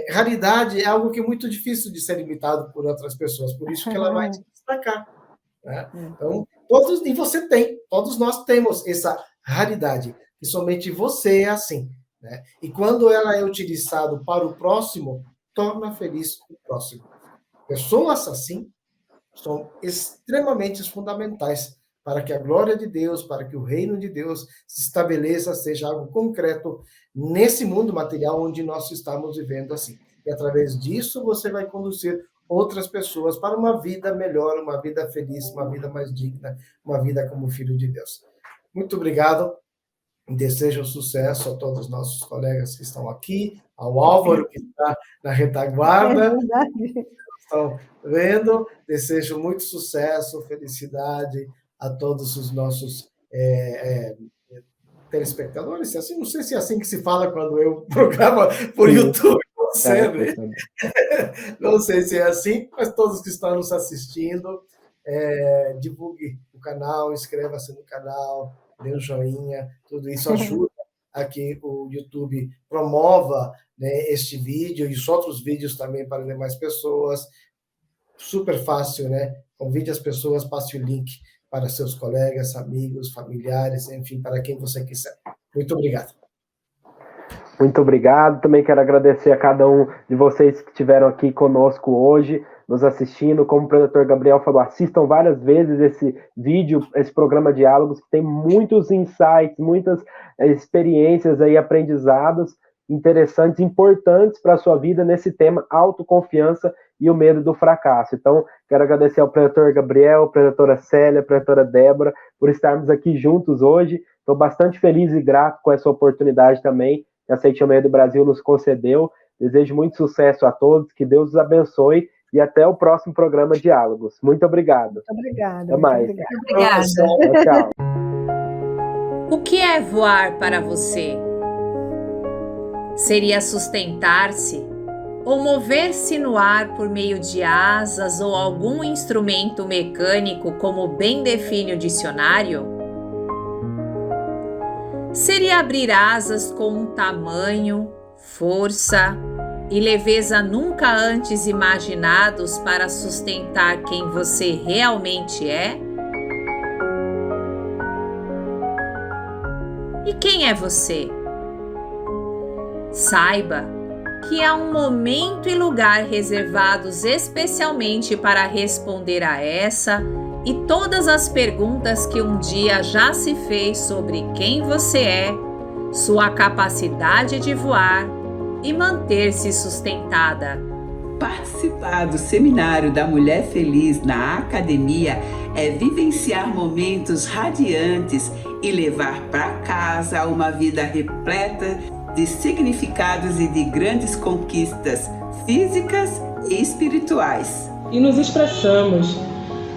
[SPEAKER 3] Raridade é algo que é muito difícil de ser imitado por outras pessoas, por isso que ela vai te destacar, né? Então, todos nós temos essa raridade, que somente você é assim, né? E quando ela é utilizada para o próximo, torna feliz o próximo. Pessoas assim são extremamente fundamentais para que a glória de Deus, para que o reino de Deus se estabeleça, seja algo concreto nesse mundo material onde nós estamos vivendo assim. E através disso você vai conduzir outras pessoas para uma vida melhor, uma vida feliz, uma vida mais digna, uma vida como filho de Deus. Muito obrigado. Desejo sucesso a todos os nossos colegas que estão aqui, ao Álvaro, que está na retaguarda. Estão vendo? Desejo muito sucesso, felicidade a todos os nossos telespectadores. Assim, não sei se é assim que se fala quando eu programa por YouTube. ser, né? Não sei se é assim, mas todos que estão nos assistindo, divulgue o canal, inscreva-se no canal, dê um joinha, tudo isso ajuda a que o YouTube promova, né, este vídeo e os outros vídeos também para demais pessoas. Super fácil, né? Convide as pessoas, passe o link para seus colegas, amigos, familiares, enfim, para quem você quiser. Muito obrigado.
[SPEAKER 2] Muito obrigado. Também quero agradecer a cada um de vocês que estiveram aqui conosco hoje, nos assistindo. Como o professor Gabriel falou, assistam várias vezes esse vídeo, esse programa Diálogos, que tem muitos insights, muitas experiências aí, aprendizados interessantes, importantes para a sua vida nesse tema autoconfiança e o medo do fracasso. Então, quero agradecer ao professor Gabriel, à professora Célia, à professora Débora, por estarmos aqui juntos hoje. Estou bastante feliz e grato com essa oportunidade também que a 7 do Brasil nos concedeu. Desejo muito sucesso a todos, que Deus os abençoe e até o próximo programa Diálogos. Muito obrigado.
[SPEAKER 4] Muito obrigada.
[SPEAKER 2] Até mais.
[SPEAKER 5] Obrigada.
[SPEAKER 2] Tchau.
[SPEAKER 6] O que é voar para você? Seria sustentar-se ou mover-se no ar por meio de asas ou algum instrumento mecânico, como bem define o dicionário? Seria abrir asas com um tamanho, força e leveza nunca antes imaginados para sustentar quem você realmente é? E quem é você? Saiba que há um momento e lugar reservados especialmente para responder a essa e todas as perguntas que um dia já se fez sobre quem você é, sua capacidade de voar e manter-se sustentada.
[SPEAKER 7] Participar do Seminário da Mulher Feliz na academia é vivenciar momentos radiantes e levar para casa uma vida repleta de significados e de grandes conquistas físicas e espirituais.
[SPEAKER 8] E nos expressamos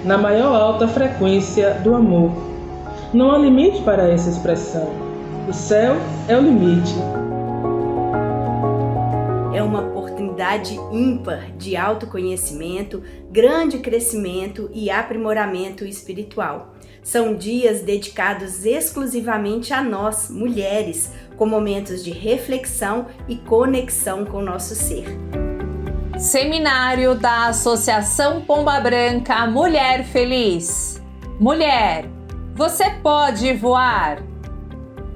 [SPEAKER 8] na maior alta frequência do amor. Não há limite para essa expressão. O céu é o limite.
[SPEAKER 9] É uma oportunidade ímpar de autoconhecimento, grande crescimento e aprimoramento espiritual. São dias dedicados exclusivamente a nós, mulheres, com momentos de reflexão e conexão com o nosso ser.
[SPEAKER 6] Seminário da Associação Pomba Branca Mulher Feliz. Mulher, você pode voar!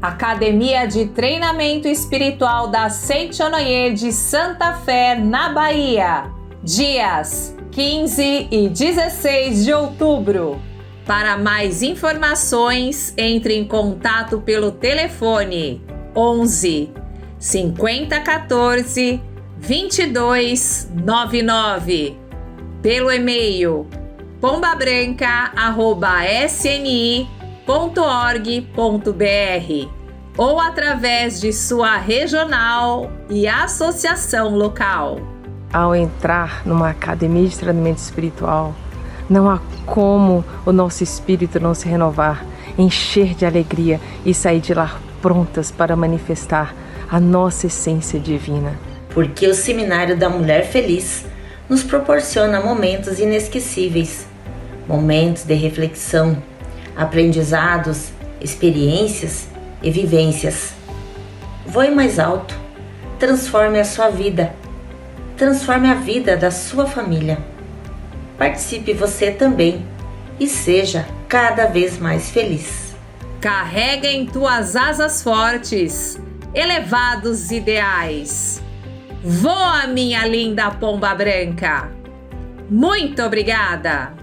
[SPEAKER 6] Academia de Treinamento Espiritual da Seitonoye de Santa Fé, na Bahia. Dias 15 e 16 de outubro. Para mais informações, entre em contato pelo telefone 11 5014 2299, pelo e-mail pombabranca@sni.org.br ou através de sua regional e associação local.
[SPEAKER 10] Ao entrar numa academia de treinamento espiritual, não há como o nosso espírito não se renovar, encher de alegria e sair de lá prontas para manifestar a nossa essência divina.
[SPEAKER 11] Porque o Seminário da Mulher Feliz nos proporciona momentos inesquecíveis, momentos de reflexão, aprendizados, experiências e vivências. Voe mais alto, transforme a sua vida, transforme a vida da sua família. Participe você também e seja cada vez mais feliz.
[SPEAKER 6] Carrega em tuas asas fortes, elevados ideais. Voa, minha linda pomba branca! Muito obrigada!